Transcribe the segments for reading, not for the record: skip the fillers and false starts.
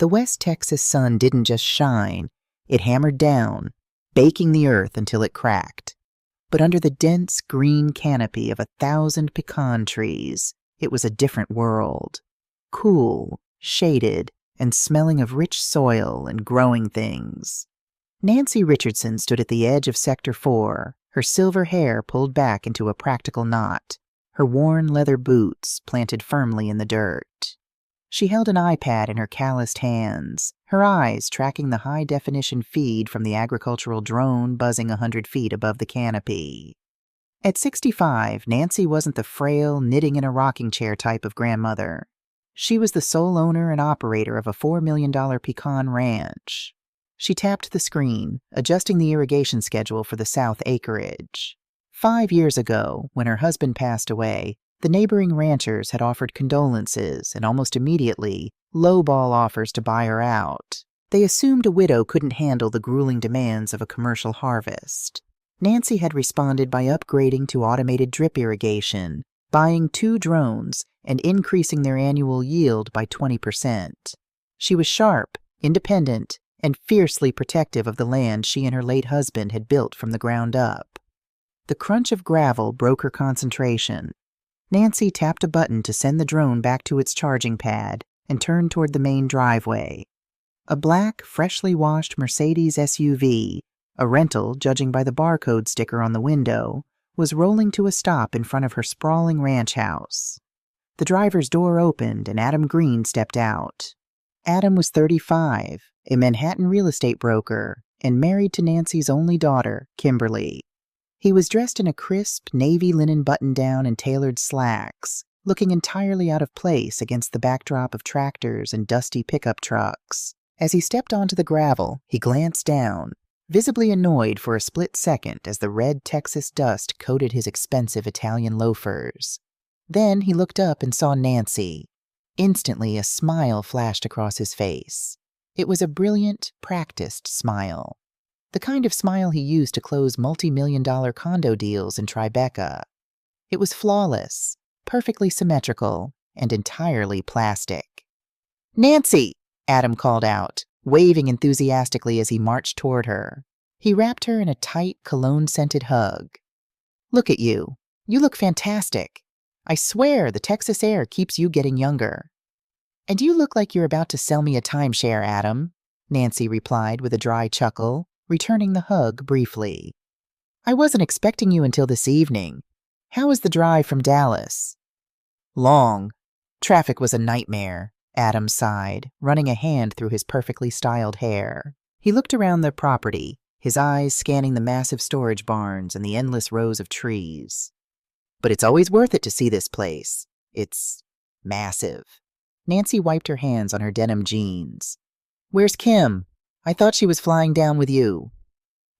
The West Texas sun didn't just shine, it hammered down, baking the earth until it cracked. But under the dense green canopy of 1,000 pecan trees, it was a different world. Cool, shaded, and smelling of rich soil and growing things. Nancy Richardson stood at the edge of Sector 4, her silver hair pulled back into a practical knot, her worn leather boots planted firmly in the dirt. She held an iPad in her calloused hands, her eyes tracking the high-definition feed from the agricultural drone buzzing 100 feet above the canopy. At 65, Nancy wasn't the frail, knitting in a rocking chair type of grandmother. She was the sole owner and operator of a $4 million pecan ranch. She tapped the screen, adjusting the irrigation schedule for the south acreage. 5 years ago, when her husband passed away, the neighboring ranchers had offered condolences and almost immediately lowball offers to buy her out. They assumed a widow couldn't handle the grueling demands of a commercial harvest. Nancy had responded by upgrading to automated drip irrigation, buying 2 drones, and increasing their annual yield by 20%. She was sharp, independent, and fiercely protective of the land she and her late husband had built from the ground up. The crunch of gravel broke her concentration. Nancy tapped a button to send the drone back to its charging pad and turned toward the main driveway. A black, freshly washed Mercedes SUV, a rental judging by the barcode sticker on the window, was rolling to a stop in front of her sprawling ranch house. The driver's door opened and Adam Green stepped out. Adam was 35, a Manhattan real estate broker, and married to Nancy's only daughter, Kimberly. He was dressed in a crisp navy linen button-down and tailored slacks, looking entirely out of place against the backdrop of tractors and dusty pickup trucks. As he stepped onto the gravel, he glanced down, visibly annoyed for a split second as the red Texas dust coated his expensive Italian loafers. Then he looked up and saw Nancy. Instantly, a smile flashed across his face. It was a brilliant, practiced smile. The kind of smile he used to close multi-million-dollar condo deals in Tribeca. It was flawless, perfectly symmetrical, and entirely plastic. "Nancy!" Adam called out, waving enthusiastically as he marched toward her. He wrapped her in a tight, cologne-scented hug. "Look at you. You look fantastic. I swear the Texas air keeps you getting younger." "And you look like you're about to sell me a timeshare, Adam," Nancy replied with a dry chuckle, returning the hug briefly. "I wasn't expecting you until this evening. How was the drive from Dallas?" "Long. Traffic was a nightmare," Adam sighed, running a hand through his perfectly styled hair. He looked around the property, his eyes scanning the massive storage barns and the endless rows of trees. "But it's always worth it to see this place. It's massive." Nancy wiped her hands on her denim jeans. "Where's Kim? I thought she was flying down with you."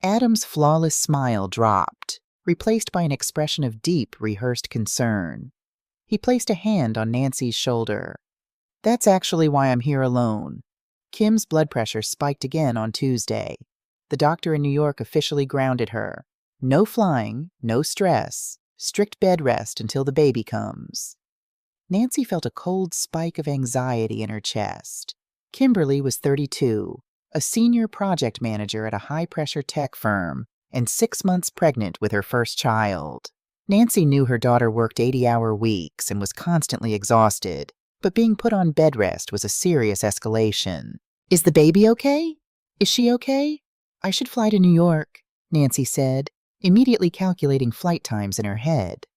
Adam's flawless smile dropped, replaced by an expression of deep, rehearsed concern. He placed a hand on Nancy's shoulder. "That's actually why I'm here alone. Kim's blood pressure spiked again on Tuesday. The doctor in New York officially grounded her. No flying, no stress, strict bed rest until the baby comes." Nancy felt a cold spike of anxiety in her chest. Kimberly was 32. A senior project manager at a high-pressure tech firm, and 6 months pregnant with her first child. Nancy knew her daughter worked 80-hour weeks and was constantly exhausted, but being put on bed rest was a serious escalation. "Is the baby okay? Is she okay? I should fly to New York," Nancy said, immediately calculating flight times in her head.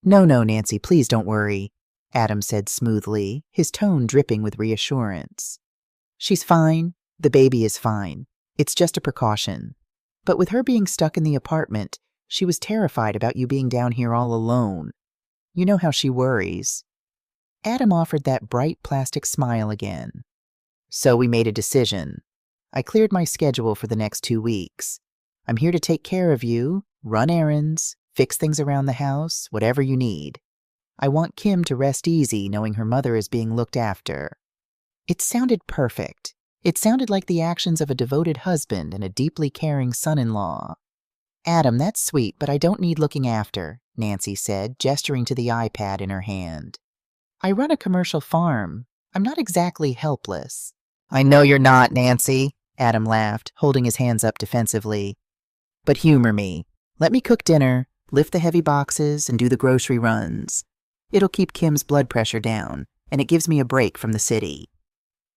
No, Nancy, please don't worry," Adam said smoothly, his tone dripping with reassurance. "She's fine. The baby is fine. It's just a precaution. But with her being stuck in the apartment, she was terrified about you being down here all alone. You know how she worries." Adam offered that bright plastic smile again. "So we made a decision. I cleared my schedule for the next 2 weeks. I'm here to take care of you, run errands, fix things around the house, whatever you need. I want Kim to rest easy knowing her mother is being looked after." It sounded perfect. It sounded like the actions of a devoted husband and a deeply caring son-in-law. "Adam, that's sweet, but I don't need looking after," Nancy said, gesturing to the iPad in her hand. "I run a commercial farm. I'm not exactly helpless. I know you're not, Nancy, Adam laughed, holding his hands up defensively. But humor me. Let me cook dinner, lift the heavy boxes, and do the grocery runs. It'll keep Kim's blood pressure down, and it gives me a break from the city.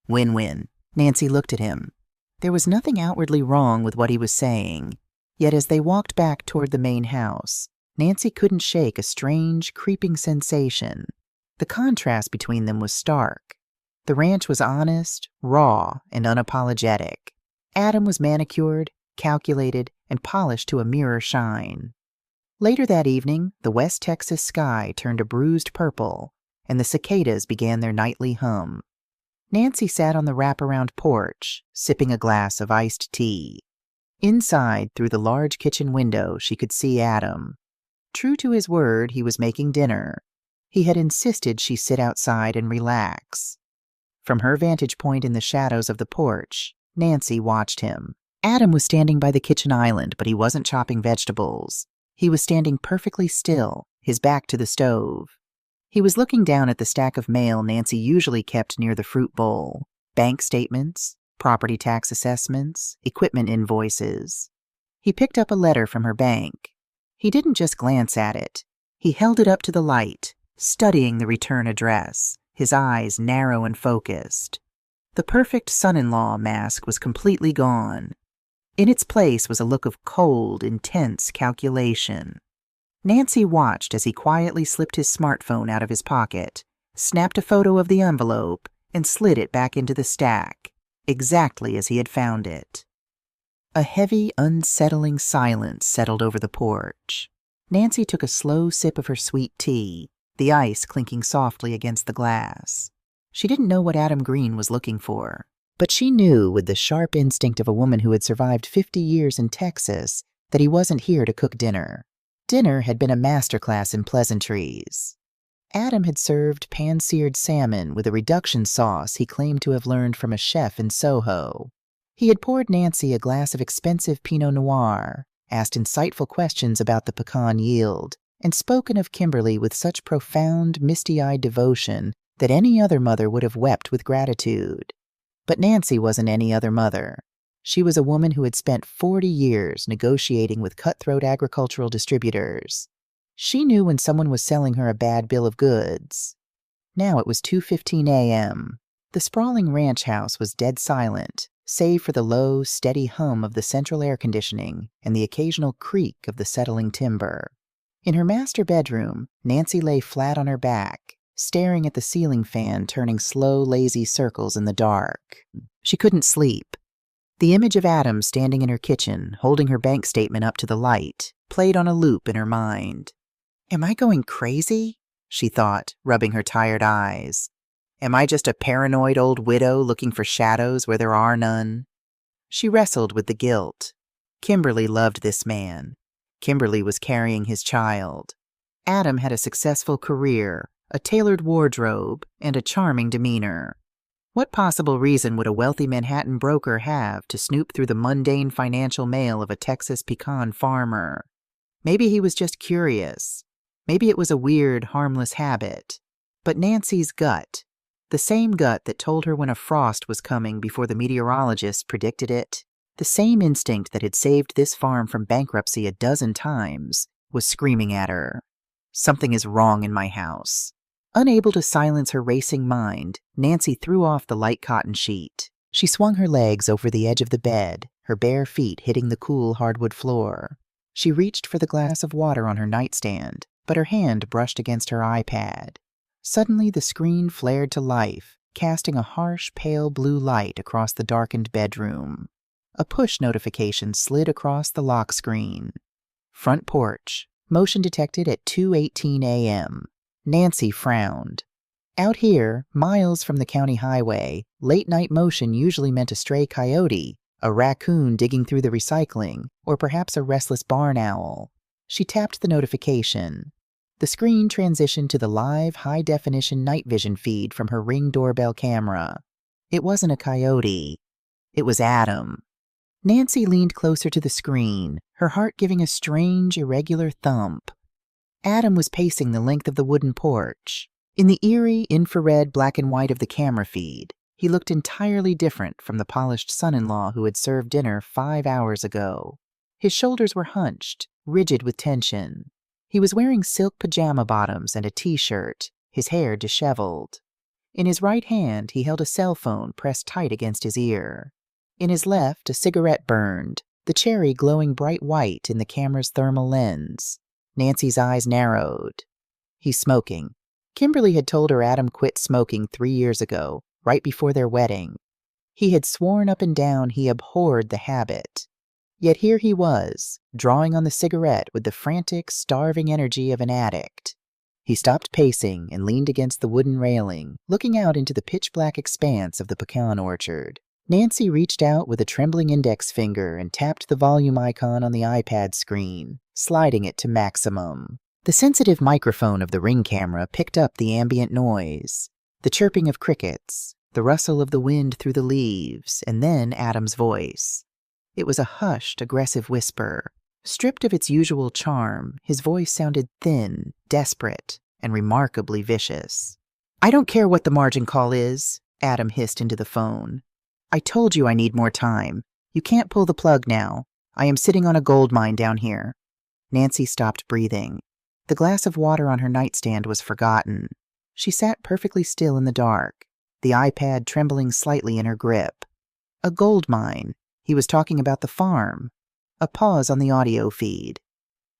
Win-win. Nancy looked at him. There was nothing outwardly wrong with what he was saying, yet as they walked back toward the main house, Nancy couldn't shake a strange, creeping sensation. The contrast between them was stark. The ranch was honest, raw, and unapologetic. Adam was manicured, calculated, and polished to a mirror shine. Later that evening, the West Texas sky turned a bruised purple, and the cicadas began their nightly hum. Nancy sat on the wraparound porch, sipping a glass of iced tea. Inside, through the large kitchen window, she could see Adam. True to his word, he was making dinner. He had insisted she sit outside and relax. From her vantage point in the shadows of the porch, Nancy watched him. Adam was standing by the kitchen island, but he wasn't chopping vegetables. He was standing perfectly still, his back to the stove. He was looking down at the stack of mail Nancy usually kept near the fruit bowl. Bank statements, property tax assessments, equipment invoices. He picked up a letter from her bank. He didn't just glance at it. He held it up to the light, studying the return address, his eyes narrow and focused. The perfect son-in-law mask was completely gone. In its place was a look of cold, intense calculation. Nancy watched as he quietly slipped his smartphone out of his pocket, snapped a photo of the envelope, and slid it back into the stack, exactly as he had found it. A heavy, unsettling silence settled over the porch. Nancy took a slow sip of her sweet tea, the ice clinking softly against the glass. She didn't know what Adam Green was looking for, but she knew with the sharp instinct of a woman who had survived 50 years in Texas that he wasn't here to cook dinner. Dinner had been a masterclass in pleasantries. Adam had served pan-seared salmon with a reduction sauce he claimed to have learned from a chef in Soho. He had poured Nancy a glass of expensive Pinot Noir, asked insightful questions about the pecan yield, and spoken of Kimberly with such profound, misty-eyed devotion that any other mother would have wept with gratitude. But Nancy wasn't any other mother. She was a woman who had spent 40 years negotiating with cutthroat agricultural distributors. She knew when someone was selling her a bad bill of goods. Now it was 2:15 a.m. The sprawling ranch house was dead silent, save for the low, steady hum of the central air conditioning and the occasional creak of the settling timber. In her master bedroom, Nancy lay flat on her back, staring at the ceiling fan turning slow, lazy circles in the dark. She couldn't sleep. The image of Adam standing in her kitchen, holding her bank statement up to the light, played on a loop in her mind. Am I going crazy? She thought, rubbing her tired eyes. Am I just a paranoid old widow looking for shadows where there are none? She wrestled with the guilt. Kimberly loved this man. Kimberly was carrying his child. Adam had a successful career, a tailored wardrobe, and a charming demeanor. What possible reason would a wealthy Manhattan broker have to snoop through the mundane financial mail of a Texas pecan farmer? Maybe he was just curious. Maybe it was a weird, harmless habit. But Nancy's gut, the same gut that told her when a frost was coming before the meteorologists predicted it, the same instinct that had saved this farm from bankruptcy a dozen times, was screaming at her. Something is wrong in my house. Unable to silence her racing mind, Nancy threw off the light cotton sheet. She swung her legs over the edge of the bed, her bare feet hitting the cool hardwood floor. She reached for the glass of water on her nightstand, but her hand brushed against her iPad. Suddenly the screen flared to life, casting a harsh, pale blue light across the darkened bedroom. A push notification slid across the lock screen. Front porch. Motion detected at 2:18 a.m. Nancy frowned. Out here, miles from the county highway, late-night motion usually meant a stray coyote, a raccoon digging through the recycling, or perhaps a restless barn owl. She tapped the notification. The screen transitioned to the live, high-definition night vision feed from her Ring doorbell camera. It wasn't a coyote. It was Adam. Nancy leaned closer to the screen, her heart giving a strange, irregular thump. Adam was pacing the length of the wooden porch. In the eerie, infrared black and white of the camera feed, He looked entirely different from the polished son-in-law who had served dinner 5 hours ago. His shoulders were hunched, rigid with tension. He was wearing silk pajama bottoms and a t-shirt, his hair disheveled. In his right hand, he held a cell phone pressed tight against his ear. In his left, a cigarette burned, the cherry glowing bright white in the camera's thermal lens. Nancy's eyes narrowed. He's smoking. Kimberly had told her Adam quit smoking 3 years ago, right before their wedding. He had sworn up and down he abhorred the habit. Yet here he was, drawing on the cigarette with the frantic, starving energy of an addict. He stopped pacing and leaned against the wooden railing, looking out into the pitch-black expanse of the pecan orchard. Nancy reached out with a trembling index finger and tapped the volume icon on the iPad screen, sliding it to maximum. The sensitive microphone of the Ring camera picked up the ambient noise, the chirping of crickets, the rustle of the wind through the leaves, and then Adam's voice. It was a hushed, aggressive whisper. Stripped of its usual charm, his voice sounded thin, desperate, and remarkably vicious. "I don't care what the margin call is," Adam hissed into the phone. "I told you I need more time. You can't pull the plug now. I am sitting on a gold mine down here." Nancy stopped breathing. The glass of water on her nightstand was forgotten. She sat perfectly still in the dark, the iPad trembling slightly in her grip. A gold mine. He was talking about the farm. A pause on the audio feed.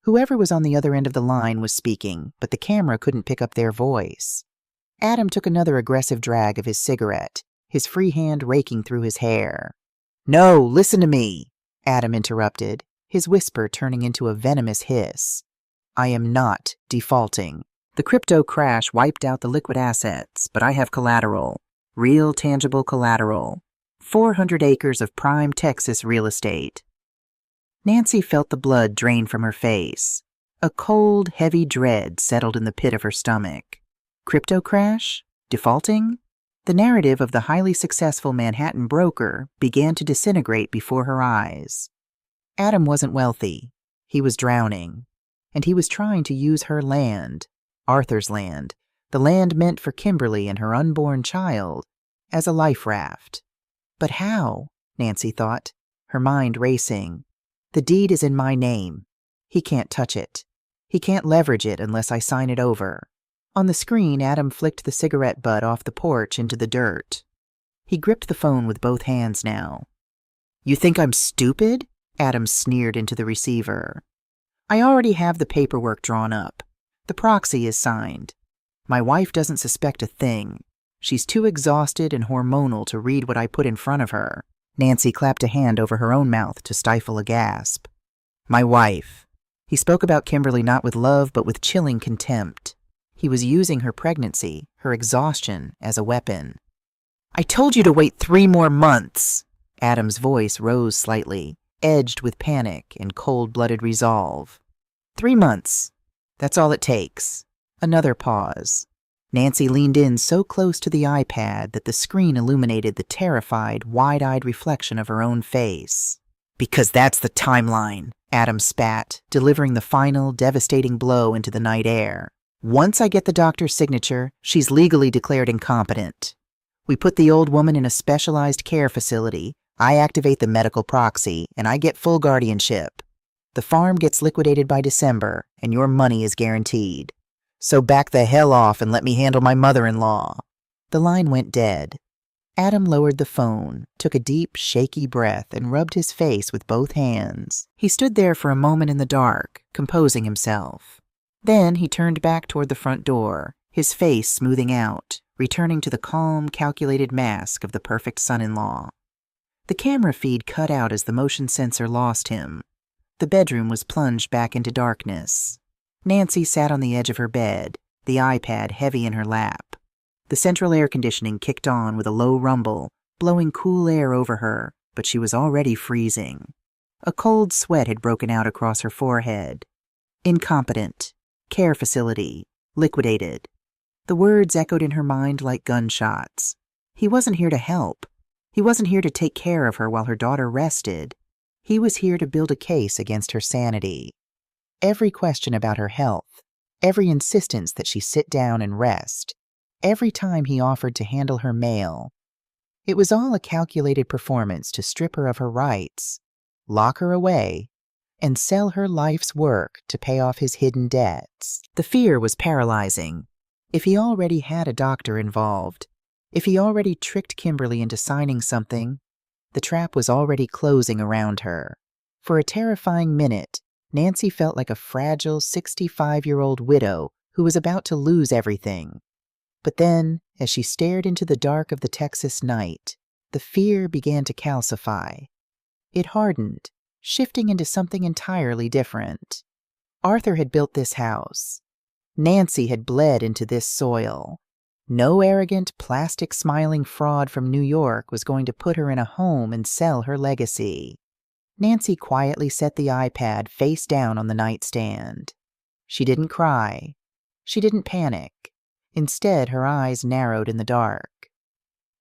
Whoever was on the other end of the line was speaking, but the camera couldn't pick up their voice. Adam took another aggressive drag of his cigarette, his free hand raking through his hair. "No, listen to me," Adam interrupted, his whisper turning into a venomous hiss. "I am not defaulting. The crypto crash wiped out the liquid assets, but I have collateral. Real, tangible collateral. 400 acres of prime Texas real estate." Nancy felt the blood drain from her face. A cold, heavy dread settled in the pit of her stomach. Crypto crash? Defaulting? The narrative of the highly successful Manhattan broker began to disintegrate before her eyes. Adam wasn't wealthy. He was drowning. And he was trying to use her land, Arthur's land, the land meant for Kimberly and her unborn child, as a life raft. But how? Nancy thought, her mind racing. The deed is in my name. He can't touch it. He can't leverage it unless I sign it over. On the screen, Adam flicked the cigarette butt off the porch into the dirt. He gripped the phone with both hands now. "You think I'm stupid?" Adam sneered into the receiver. "I already have the paperwork drawn up. The proxy is signed. My wife doesn't suspect a thing. She's too exhausted and hormonal to read what I put in front of her." Nancy clapped a hand over her own mouth to stifle a gasp. "My wife." He spoke about Kimberly not with love, but with chilling contempt. He was using her pregnancy, her exhaustion, as a weapon. "I told you to wait 3 more months." Adam's voice rose slightly, edged with panic and cold-blooded resolve. 3 months. That's all it takes. Another pause. Nancy leaned in so close to the iPad that the screen illuminated the terrified, wide-eyed reflection of her own face. "Because that's the timeline," Adam spat, delivering the final, devastating blow into the night air. "Once I get the doctor's signature, she's legally declared incompetent. We put the old woman in a specialized care facility, I activate the medical proxy, and I get full guardianship. The farm gets liquidated by December, and your money is guaranteed. So back the hell off and let me handle my mother-in-law." The line went dead. Adam lowered the phone, took a deep, shaky breath, and rubbed his face with both hands. He stood there for a moment in the dark, composing himself. Then he turned back toward the front door, his face smoothing out, returning to the calm, calculated mask of the perfect son-in-law. The camera feed cut out as the motion sensor lost him. The bedroom was plunged back into darkness. Nancy sat on the edge of her bed, the iPad heavy in her lap. The central air conditioning kicked on with a low rumble, blowing cool air over her, but she was already freezing. A cold sweat had broken out across her forehead. Incompetent. Care facility. Liquidated. The words echoed in her mind like gunshots. He wasn't here to help. He wasn't here to take care of her while her daughter rested. He was here to build a case against her sanity. Every question about her health, every insistence that she sit down and rest, every time he offered to handle her mail, It was all a calculated performance to strip her of her rights, lock her away, and sell her life's work to pay off his hidden debts. The fear was paralyzing. If he already had a doctor involved, if he already tricked Kimberly into signing something, the trap was already closing around her. For a terrifying minute, Nancy felt like a fragile 65-year-old widow who was about to lose everything. But then, as she stared into the dark of the Texas night, the fear began to calcify. It hardened, shifting into something entirely different. Arthur had built this house. Nancy had bled into this soil. No arrogant, plastic-smiling fraud from New York was going to put her in a home and sell her legacy. Nancy quietly set the iPad face down on the nightstand. She didn't cry. She didn't panic. Instead, her eyes narrowed in the dark.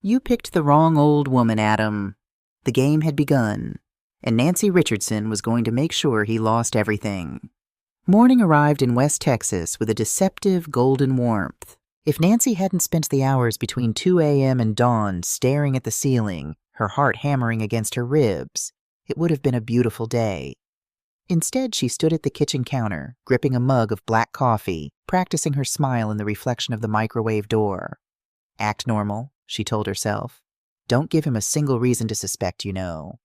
You picked the wrong old woman, Adam. The game had begun, and Nancy Richardson was going to make sure he lost everything. Morning arrived in West Texas with a deceptive golden warmth. If Nancy hadn't spent the hours between 2 a.m. and dawn staring at the ceiling, her heart hammering against her ribs, it would have been a beautiful day. Instead, she stood at the kitchen counter, gripping a mug of black coffee, practicing her smile in the reflection of the microwave door. Act normal, she told herself. Don't give him a single reason to suspect, you know.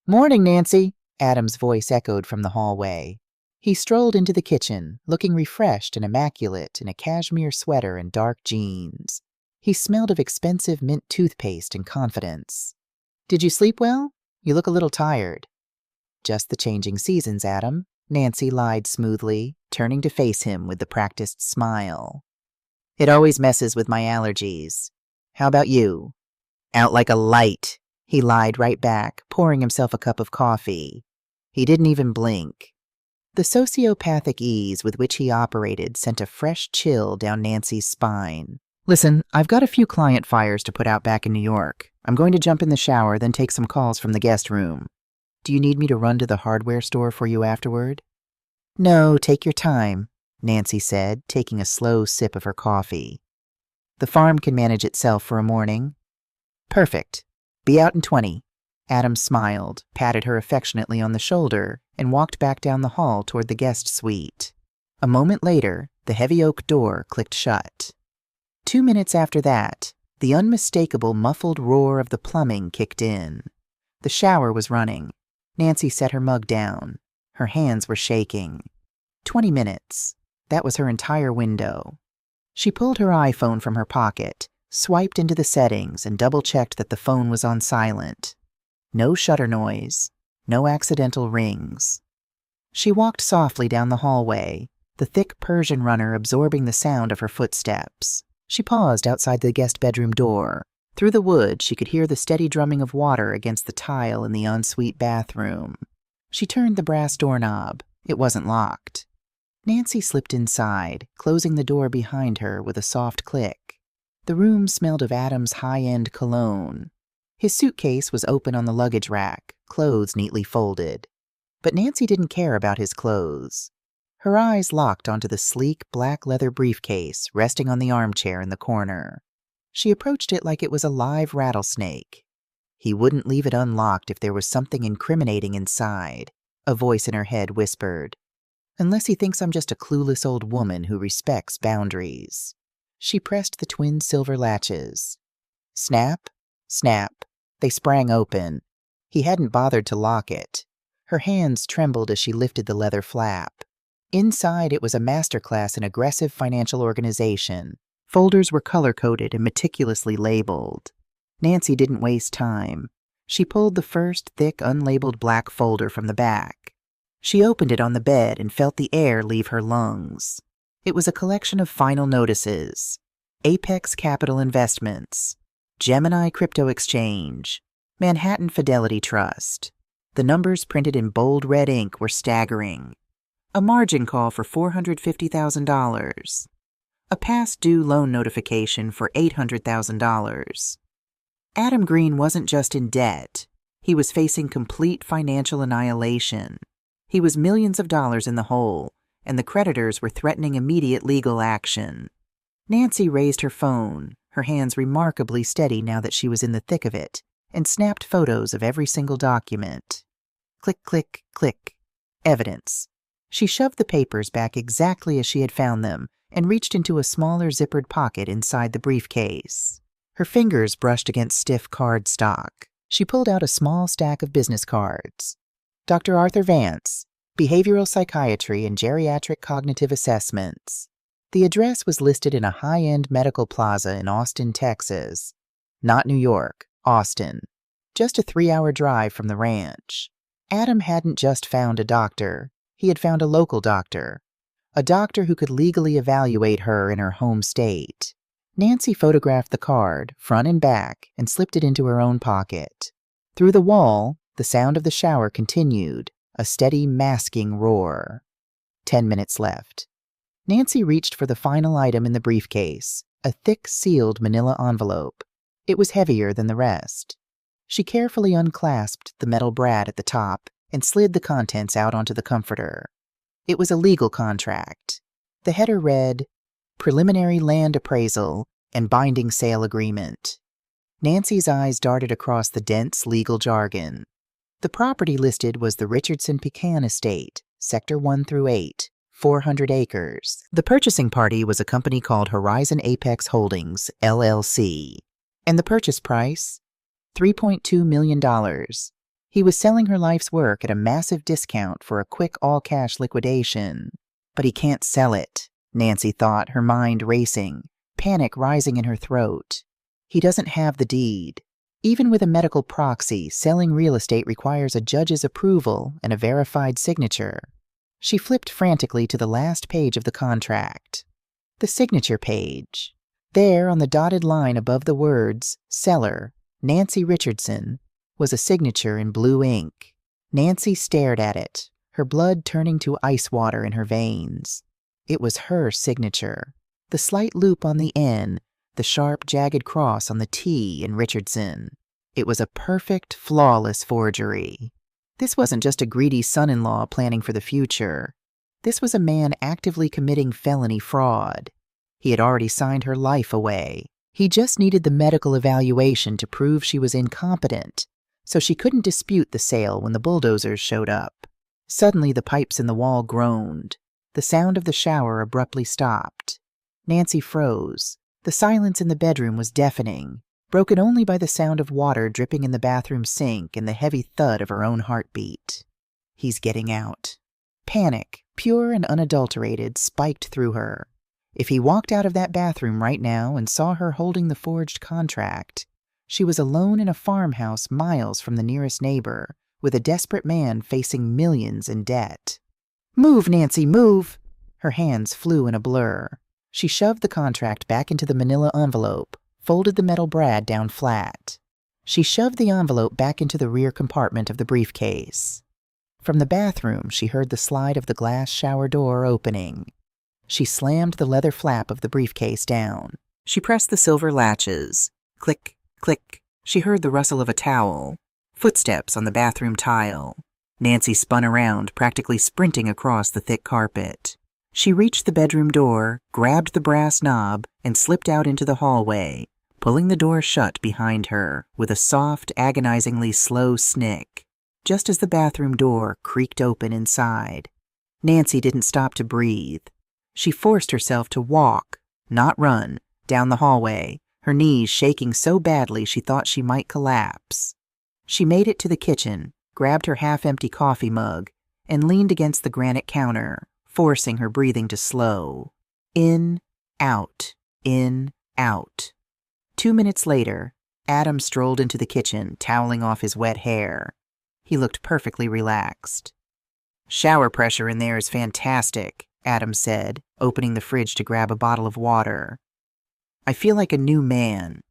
Morning, Nancy, Adam's voice echoed from the hallway. He strolled into the kitchen, looking refreshed and immaculate in a cashmere sweater and dark jeans. He smelled of expensive mint toothpaste and confidence. Did you sleep well? You look a little tired. Just the changing seasons, Adam, Nancy lied smoothly, turning to face him with the practiced smile. It always messes with my allergies. How about you? Out like a light, he lied right back, pouring himself a cup of coffee. He didn't even blink. The sociopathic ease with which he operated sent a fresh chill down Nancy's spine. Listen, I've got a few client fires to put out back in New York. I'm going to jump in the shower, then take some calls from the guest room. Do you need me to run to the hardware store for you afterward? No, take your time, Nancy said, taking a slow sip of her coffee. The farm can manage itself for a morning. Perfect. Be out in 20. Adam smiled, patted her affectionately on the shoulder, and walked back down the hall toward the guest suite. A moment later, the heavy oak door clicked shut. 2 minutes after that, the unmistakable muffled roar of the plumbing kicked in. The shower was running. Nancy set her mug down. Her hands were shaking. 20 minutes. That was her entire window. She pulled her iPhone from her pocket, swiped into the settings, and double-checked that the phone was on silent. No shutter noise. No accidental rings. She walked softly down the hallway, the thick Persian runner absorbing the sound of her footsteps. She paused outside the guest bedroom door. Through the wood, she could hear the steady drumming of water against the tile in the ensuite bathroom. She turned the brass doorknob. It wasn't locked. Nancy slipped inside, closing the door behind her with a soft click. The room smelled of Adam's high-end cologne. His suitcase was open on the luggage rack, clothes neatly folded. But Nancy didn't care about his clothes. Her eyes locked onto the sleek black leather briefcase resting on the armchair in the corner. She approached it like it was a live rattlesnake. He wouldn't leave it unlocked if there was something incriminating inside, a voice in her head whispered. Unless he thinks I'm just a clueless old woman who respects boundaries. She pressed the twin silver latches. Snap, snap. They sprang open. He hadn't bothered to lock it. Her hands trembled as she lifted the leather flap. Inside, it was a masterclass in aggressive financial organization. Folders were color-coded and meticulously labeled. Nancy didn't waste time. She pulled the first thick, unlabeled black folder from the back. She opened it on the bed and felt the air leave her lungs. It was a collection of final notices. Apex Capital Investments, Gemini Crypto Exchange, Manhattan Fidelity Trust. The numbers printed in bold red ink were staggering. A margin call for $450,000. A past due loan notification for $800,000. Adam Green wasn't just in debt. He was facing complete financial annihilation. He was millions of dollars in the hole, and the creditors were threatening immediate legal action. Nancy raised her phone, her hands remarkably steady now that she was in the thick of it, and snapped photos of every single document. Click, click, click. Evidence. She shoved the papers back exactly as she had found them and reached into a smaller zippered pocket inside the briefcase. Her fingers brushed against stiff cardstock. She pulled out a small stack of business cards. Dr. Arthur Vance, Behavioral Psychiatry and Geriatric Cognitive Assessments. The address was listed in a high-end medical plaza in Austin, Texas. Not New York, Austin. Just a 3-hour drive from the ranch. Adam hadn't just found a doctor. He had found a local doctor. A doctor who could legally evaluate her in her home state. Nancy photographed the card, front and back, and slipped it into her own pocket. Through the wall, the sound of the shower continued, a steady masking roar. 10 minutes left. Nancy reached for the final item in the briefcase, a thick sealed manila envelope. It was heavier than the rest. She carefully unclasped the metal brad at the top and slid the contents out onto the comforter. It was a legal contract. The header read, Preliminary Land Appraisal and Binding Sale Agreement. Nancy's eyes darted across the dense legal jargon. The property listed was the Richardson Pecan Estate, Sector 1 through 8, 400 acres. The purchasing party was a company called Horizon Apex Holdings, LLC. And the purchase price? $3.2 million. He was selling her life's work at a massive discount for a quick all-cash liquidation. But he can't sell it, Nancy thought, her mind racing, panic rising in her throat. He doesn't have the deed. Even with a medical proxy, selling real estate requires a judge's approval and a verified signature. She flipped frantically to the last page of the contract. The signature page. There, on the dotted line above the words, Seller, Nancy Richardson, was a signature in blue ink. Nancy stared at it, her blood turning to ice water in her veins. It was her signature. The slight loop on the N, the sharp, jagged cross on the T in Richardson. It was a perfect, flawless forgery. This wasn't just a greedy son-in-law planning for the future. This was a man actively committing felony fraud. He had already signed her life away. He just needed the medical evaluation to prove she was incompetent, so she couldn't dispute the sale when the bulldozers showed up. Suddenly the pipes in the wall groaned. The sound of the shower abruptly stopped. Nancy froze. The silence in the bedroom was deafening, broken only by the sound of water dripping in the bathroom sink and the heavy thud of her own heartbeat. He's getting out. Panic, pure and unadulterated, spiked through her. If he walked out of that bathroom right now and saw her holding the forged contract, she was alone in a farmhouse miles from the nearest neighbor, with a desperate man facing millions in debt. "Move, Nancy, move!" Her hands flew in a blur. She shoved the contract back into the manila envelope, folded the metal brad down flat. She shoved the envelope back into the rear compartment of the briefcase. From the bathroom, she heard the slide of the glass shower door opening. She slammed the leather flap of the briefcase down. She pressed the silver latches. Click, click. She heard the rustle of a towel. Footsteps on the bathroom tile. Nancy spun around, practically sprinting across the thick carpet. She reached the bedroom door, grabbed the brass knob, and slipped out into the hallway, pulling the door shut behind her with a soft, agonizingly slow snick, just as the bathroom door creaked open inside. Nancy didn't stop to breathe. She forced herself to walk, not run, down the hallway, her knees shaking so badly she thought she might collapse. She made it to the kitchen, grabbed her half-empty coffee mug, and leaned against the granite counter, forcing her breathing to slow. In, out, in, out. 2 minutes later, Adam strolled into the kitchen, toweling off his wet hair. He looked perfectly relaxed. "Shower pressure in there is fantastic," Adam said, opening the fridge to grab a bottle of water. "I feel like a new man.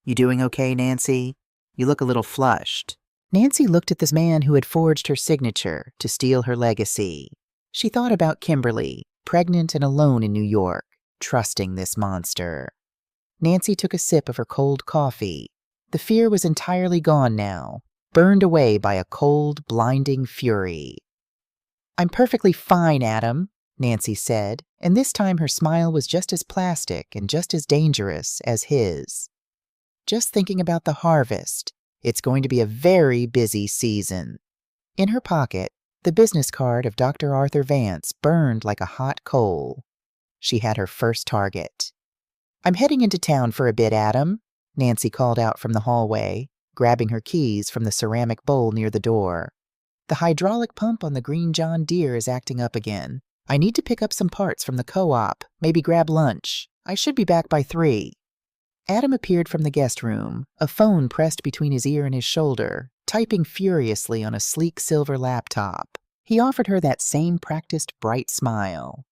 You doing okay, Nancy? You look a little flushed." Nancy looked at this man who had forged her signature to steal her legacy. She thought about Kimberly, pregnant and alone in New York, trusting this monster. Nancy took a sip of her cold coffee. The fear was entirely gone now, burned away by a cold, blinding fury. "I'm perfectly fine, Adam," Nancy said, And this time her smile was just as plastic and just as dangerous as his. Just thinking about the harvest. It's going to be a very busy season. In her pocket, the business card of Dr. Arthur Vance burned like a hot coal. She had her first target. "I'm heading into town for a bit, Adam," Nancy called out from the hallway, grabbing her keys from the ceramic bowl near the door. "The hydraulic pump on the green John Deere is acting up again. I need to pick up some parts from the co-op, maybe grab lunch. I should be back by 3. Adam appeared from the guest room, a phone pressed between his ear and his shoulder, typing furiously on a sleek silver laptop. He offered her that same practiced bright smile.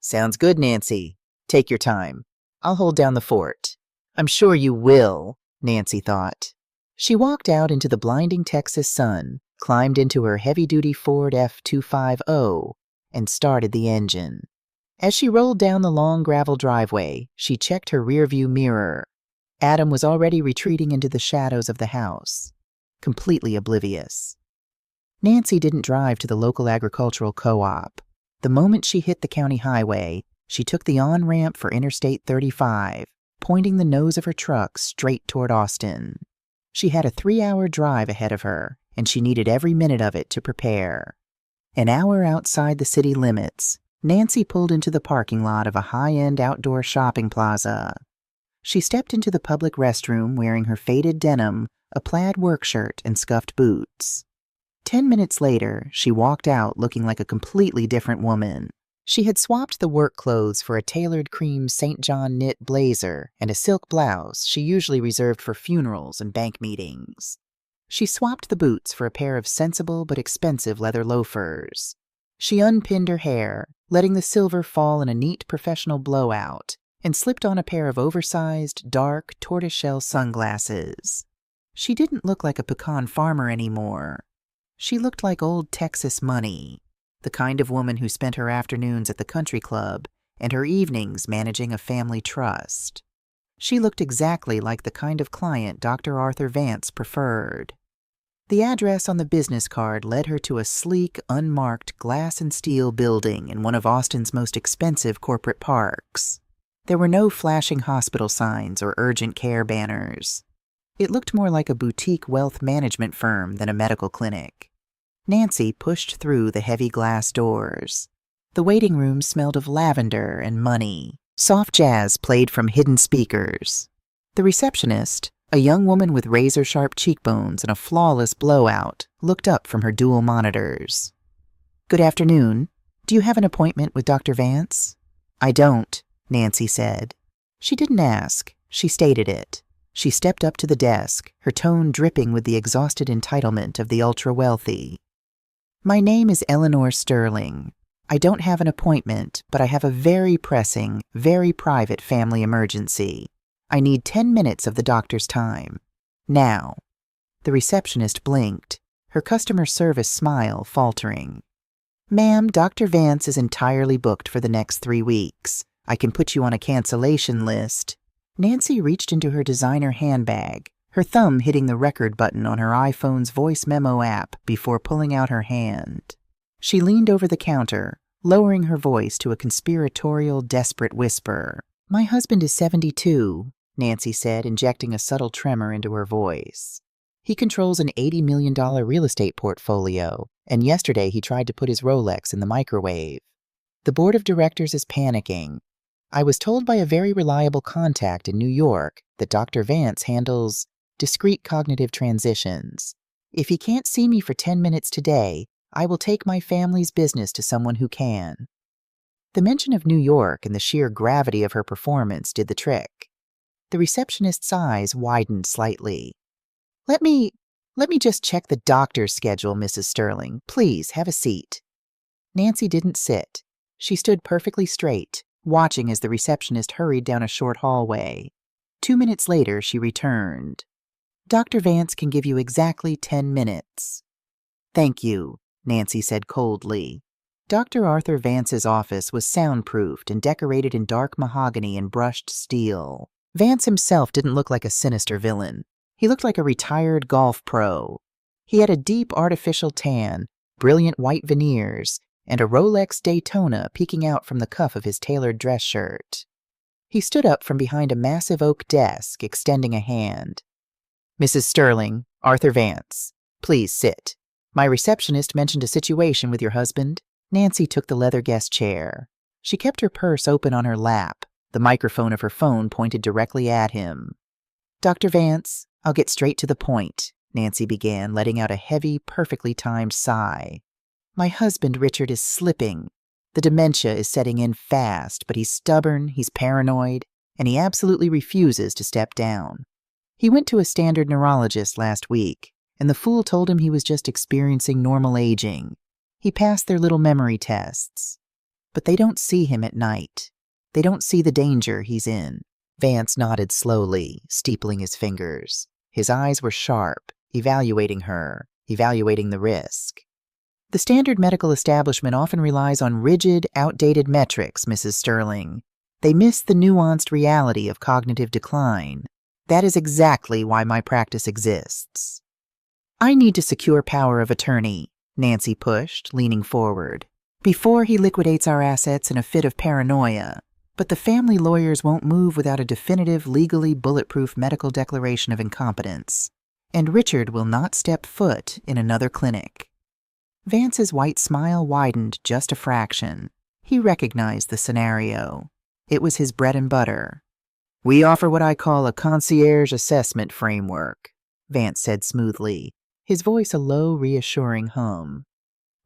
"Sounds good, Nancy. Take your time. I'll hold down the fort." "I'm sure you will," Nancy thought. She walked out into the blinding Texas sun, climbed into her heavy-duty Ford F-250, and started the engine. As she rolled down the long gravel driveway, she checked her rearview mirror. Adam was already retreating into the shadows of the house, completely oblivious. Nancy didn't drive to the local agricultural co-op. The moment she hit the county highway, she took the on-ramp for Interstate 35, pointing the nose of her truck straight toward Austin. She had a 3-hour drive ahead of her, and she needed every minute of it to prepare. An hour outside the city limits, Nancy pulled into the parking lot of a high-end outdoor shopping plaza. She stepped into the public restroom wearing her faded denim, a plaid work shirt, and scuffed boots. 10 minutes later, she walked out looking like a completely different woman. She had swapped the work clothes for a tailored cream St. John knit blazer and a silk blouse she usually reserved for funerals and bank meetings. She swapped the boots for a pair of sensible but expensive leather loafers. She unpinned her hair, letting the silver fall in a neat professional blowout, and slipped on a pair of oversized, dark, tortoiseshell sunglasses. She didn't look like a pecan farmer anymore. She looked like old Texas money, the kind of woman who spent her afternoons at the country club and her evenings managing a family trust. She looked exactly like the kind of client Dr. Arthur Vance preferred. The address on the business card led her to a sleek, unmarked glass and steel building in one of Austin's most expensive corporate parks. There were no flashing hospital signs or urgent care banners. It looked more like a boutique wealth management firm than a medical clinic. Nancy pushed through the heavy glass doors. The waiting room smelled of lavender and money. Soft jazz played from hidden speakers. The receptionist, a young woman with razor-sharp cheekbones and a flawless blowout, looked up from her dual monitors. "Good afternoon. Do you have an appointment with Dr. Vance?" "I don't," Nancy said. She didn't ask. She stated it. She stepped up to the desk, her tone dripping with the exhausted entitlement of the ultra-wealthy. "My name is Eleanor Sterling. I don't have an appointment, but I have a very pressing, very private family emergency. I need 10 minutes of the doctor's time. Now." The receptionist blinked, her customer service smile faltering. "Ma'am, Dr. Vance is entirely booked for the next 3 weeks. I can put you on a cancellation list." Nancy reached into her designer handbag, her thumb hitting the record button on her iPhone's voice memo app before pulling out her hand. She leaned over the counter, lowering her voice to a conspiratorial, desperate whisper. "My husband is 72, Nancy said, injecting a subtle tremor into her voice. "He controls an $80 million real estate portfolio, and yesterday he tried to put his Rolex in the microwave. The board of directors is panicking. I was told by a very reliable contact in New York that Dr. Vance handles discrete cognitive transitions. If he can't see me for 10 minutes today, I will take my family's business to someone who can." The mention of New York and the sheer gravity of her performance did the trick. The receptionist's eyes widened slightly. Let me just check the doctor's schedule, Mrs. Sterling. Please, have a seat." Nancy didn't sit. She stood perfectly straight, watching as the receptionist hurried down a short hallway. 2 minutes later, she returned. "Dr. Vance can give you exactly 10 minutes. "Thank you," Nancy said coldly. Dr. Arthur Vance's office was soundproofed and decorated in dark mahogany and brushed steel. Vance himself didn't look like a sinister villain. He looked like a retired golf pro. He had a deep artificial tan, brilliant white veneers, and a Rolex Daytona peeking out from the cuff of his tailored dress shirt. He stood up from behind a massive oak desk, extending a hand. "Mrs. Sterling, Arthur Vance, please sit. My receptionist mentioned a situation with your husband." Nancy took the leather guest chair. She kept her purse open on her lap, the microphone of her phone pointed directly at him. "Dr. Vance, I'll get straight to the point," Nancy began, letting out a heavy, perfectly timed sigh. "My husband, Richard, is slipping. The dementia is setting in fast, but he's stubborn, he's paranoid, and he absolutely refuses to step down. He went to a standard neurologist last week, and the fool told him he was just experiencing normal aging. He passed their little memory tests. But they don't see him at night. They don't see the danger he's in." Vance nodded slowly, steepling his fingers. His eyes were sharp, evaluating her, evaluating the risk. "The standard medical establishment often relies on rigid, outdated metrics, Mrs. Sterling. They miss the nuanced reality of cognitive decline. That is exactly why my practice exists." "I need to secure power of attorney," Nancy pushed, leaning forward, "before he liquidates our assets in a fit of paranoia. But the family lawyers won't move without a definitive, legally bulletproof medical declaration of incompetence. And Richard will not step foot in another clinic." Vance's white smile widened just a fraction. He recognized the scenario. It was his bread and butter. "We offer what I call a concierge assessment framework," Vance said smoothly, his voice a low, reassuring hum.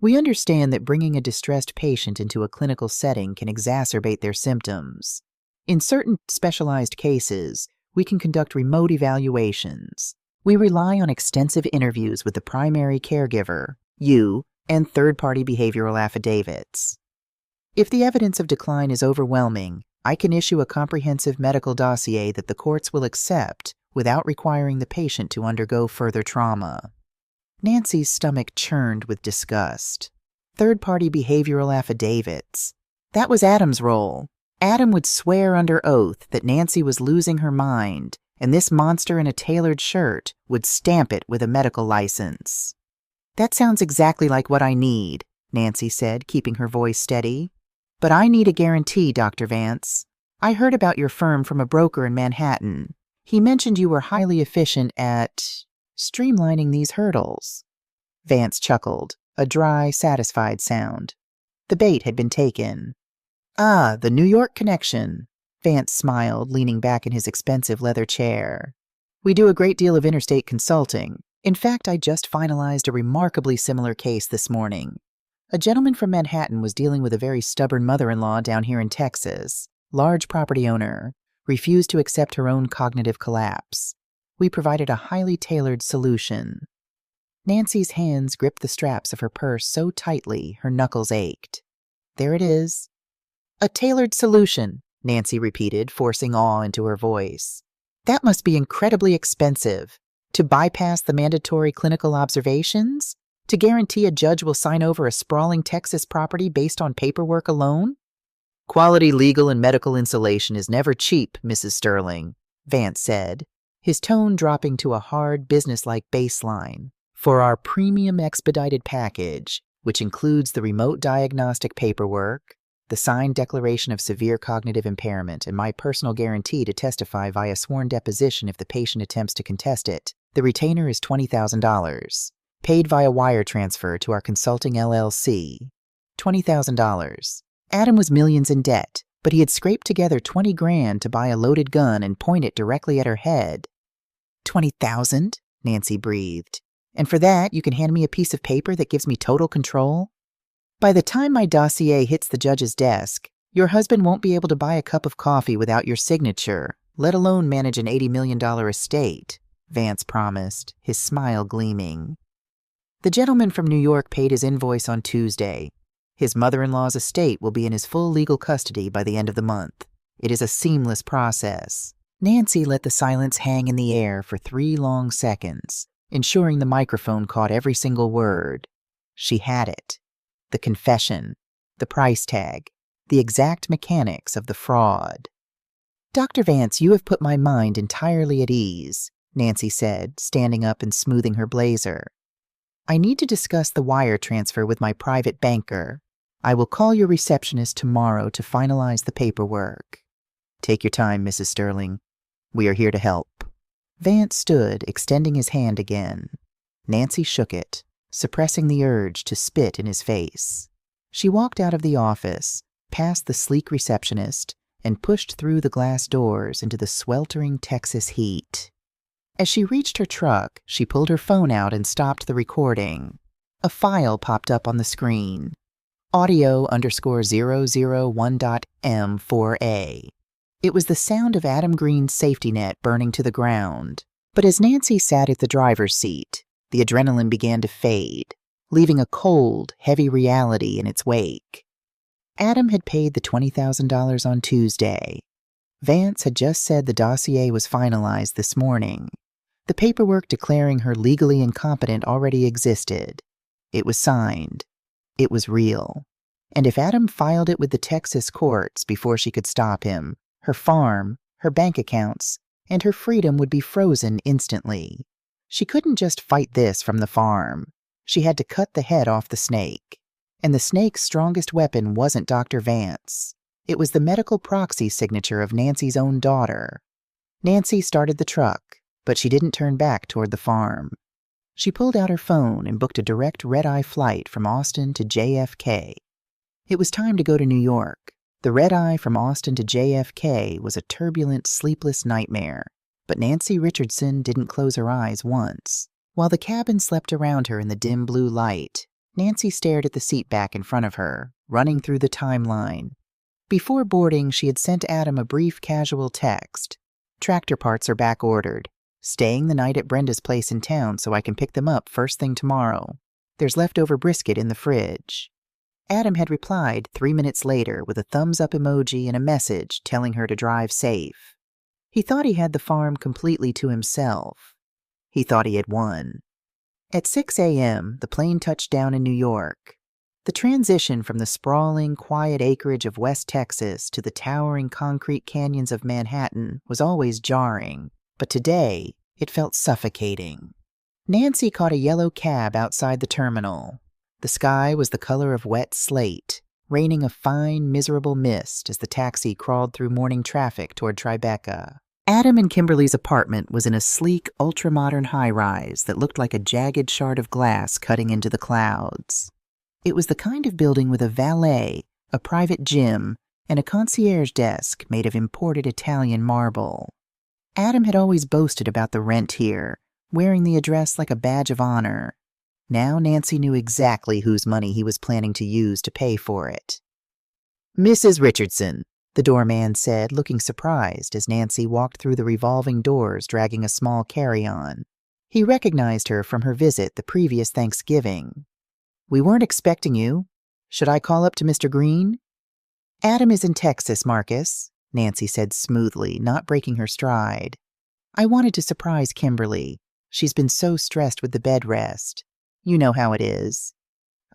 "We understand that bringing a distressed patient into a clinical setting can exacerbate their symptoms. In certain specialized cases, we can conduct remote evaluations. We rely on extensive interviews with the primary caregiver, you, and third-party behavioral affidavits. If the evidence of decline is overwhelming, I can issue a comprehensive medical dossier that the courts will accept without requiring the patient to undergo further trauma." Nancy's stomach churned with disgust. Third-party behavioral affidavits. That was Adam's role. Adam would swear under oath that Nancy was losing her mind, and this monster in a tailored shirt would stamp it with a medical license. "That sounds exactly like what I need," Nancy said, keeping her voice steady. "But I need a guarantee, Dr. Vance. I heard about your firm from a broker in Manhattan. He mentioned you were highly efficient at streamlining these hurdles." Vance chuckled, a dry, satisfied sound. The bait had been taken. "Ah, the New York connection." Vance smiled, leaning back in his expensive leather chair. "We do a great deal of interstate consulting. In fact, I just finalized a remarkably similar case this morning. A gentleman from Manhattan was dealing with a very stubborn mother-in-law down here in Texas, large property owner, refused to accept her own cognitive collapse. We provided a highly tailored solution." Nancy's hands gripped the straps of her purse so tightly her knuckles ached. "There it is." "A tailored solution," Nancy repeated, forcing awe into her voice. "That must be incredibly expensive. To bypass the mandatory clinical observations? To guarantee a judge will sign over a sprawling Texas property based on paperwork alone?" "Quality legal and medical insulation is never cheap, Mrs. Sterling," Vance said, his tone dropping to a hard, businesslike baseline. "For our premium expedited package, which includes the remote diagnostic paperwork, the signed declaration of severe cognitive impairment, and my personal guarantee to testify via sworn deposition if the patient attempts to contest it, the retainer is $20,000, paid via wire transfer to our consulting LLC. $20,000. Adam was millions in debt, but he had scraped together $20,000 to buy a loaded gun and point it directly at her head. $20,000? Nancy breathed. "And for that, you can hand me a piece of paper that gives me total control? By the time my dossier hits the judge's desk, your husband won't be able to buy a cup of coffee without your signature, let alone manage an $80 million estate," Vance promised, his smile gleaming. "The gentleman from New York paid his invoice on Tuesday. His mother-in-law's estate will be in his full legal custody by the end of the month. It is a seamless process." Nancy let the silence hang in the air for 3 long seconds, ensuring the microphone caught every single word. She had it. The confession, the price tag, the exact mechanics of the fraud. "Dr. Vance, you have put my mind entirely at ease," Nancy said, standing up and smoothing her blazer. "I need to discuss the wire transfer with my private banker. I will call your receptionist tomorrow to finalize the paperwork. Take your time, Mrs. Sterling. We are here to help. Vance stood, extending his hand again. Nancy shook it, suppressing the urge to spit in his face. She walked out of the office, past the sleek receptionist, and pushed through the glass doors into the sweltering Texas heat. As she reached her truck, she pulled her phone out and stopped the recording. A file popped up on the screen. Audio_001.m4a. It was the sound of Adam Green's safety net burning to the ground. But as Nancy sat at the driver's seat, the adrenaline began to fade, leaving a cold, heavy reality in its wake. Adam had paid the $20,000 on Tuesday. Vance had just said the dossier was finalized this morning. The paperwork declaring her legally incompetent already existed. It was signed. It was real. And if Adam filed it with the Texas courts before she could stop him, her farm, her bank accounts, and her freedom would be frozen instantly. She couldn't just fight this from the farm. She had to cut the head off the snake. And the snake's strongest weapon wasn't Dr. Vance. It was the medical proxy signature of Nancy's own daughter. Nancy started the truck, but she didn't turn back toward the farm. She pulled out her phone and booked a direct red-eye flight from Austin to JFK. It was time to go to New York. The red-eye from Austin to JFK was a turbulent, sleepless nightmare, but Nancy Richardson didn't close her eyes once. While the cabin slept around her in the dim blue light, Nancy stared at the seat back in front of her, running through the timeline. Before boarding, she had sent Adam a brief, casual text. Tractor parts are back ordered. Staying the night at Brenda's place in town so I can pick them up first thing tomorrow. There's leftover brisket in the fridge. Adam had replied 3 minutes later with a thumbs-up emoji and a message telling her to drive safe. He thought he had the farm completely to himself. He thought he had won. At 6 a.m., the plane touched down in New York. The transition from the sprawling, quiet acreage of West Texas to the towering concrete canyons of Manhattan was always jarring. But today, it felt suffocating. Nancy caught a yellow cab outside the terminal. The sky was the color of wet slate, raining a fine, miserable mist as the taxi crawled through morning traffic toward Tribeca. Adam and Kimberly's apartment was in a sleek, ultra-modern high-rise that looked like a jagged shard of glass cutting into the clouds. It was the kind of building with a valet, a private gym, and a concierge desk made of imported Italian marble. Adam had always boasted about the rent here, wearing the address like a badge of honor. Now Nancy knew exactly whose money he was planning to use to pay for it. "Mrs. Richardson," the doorman said, looking surprised as Nancy walked through the revolving doors dragging a small carry-on. He recognized her from her visit the previous Thanksgiving. "We weren't expecting you. Should I call up to Mr. Green?" "Adam is in Texas, Marcus," Nancy said smoothly, not breaking her stride. "I wanted to surprise Kimberly. She's been so stressed with the bed rest. You know how it is."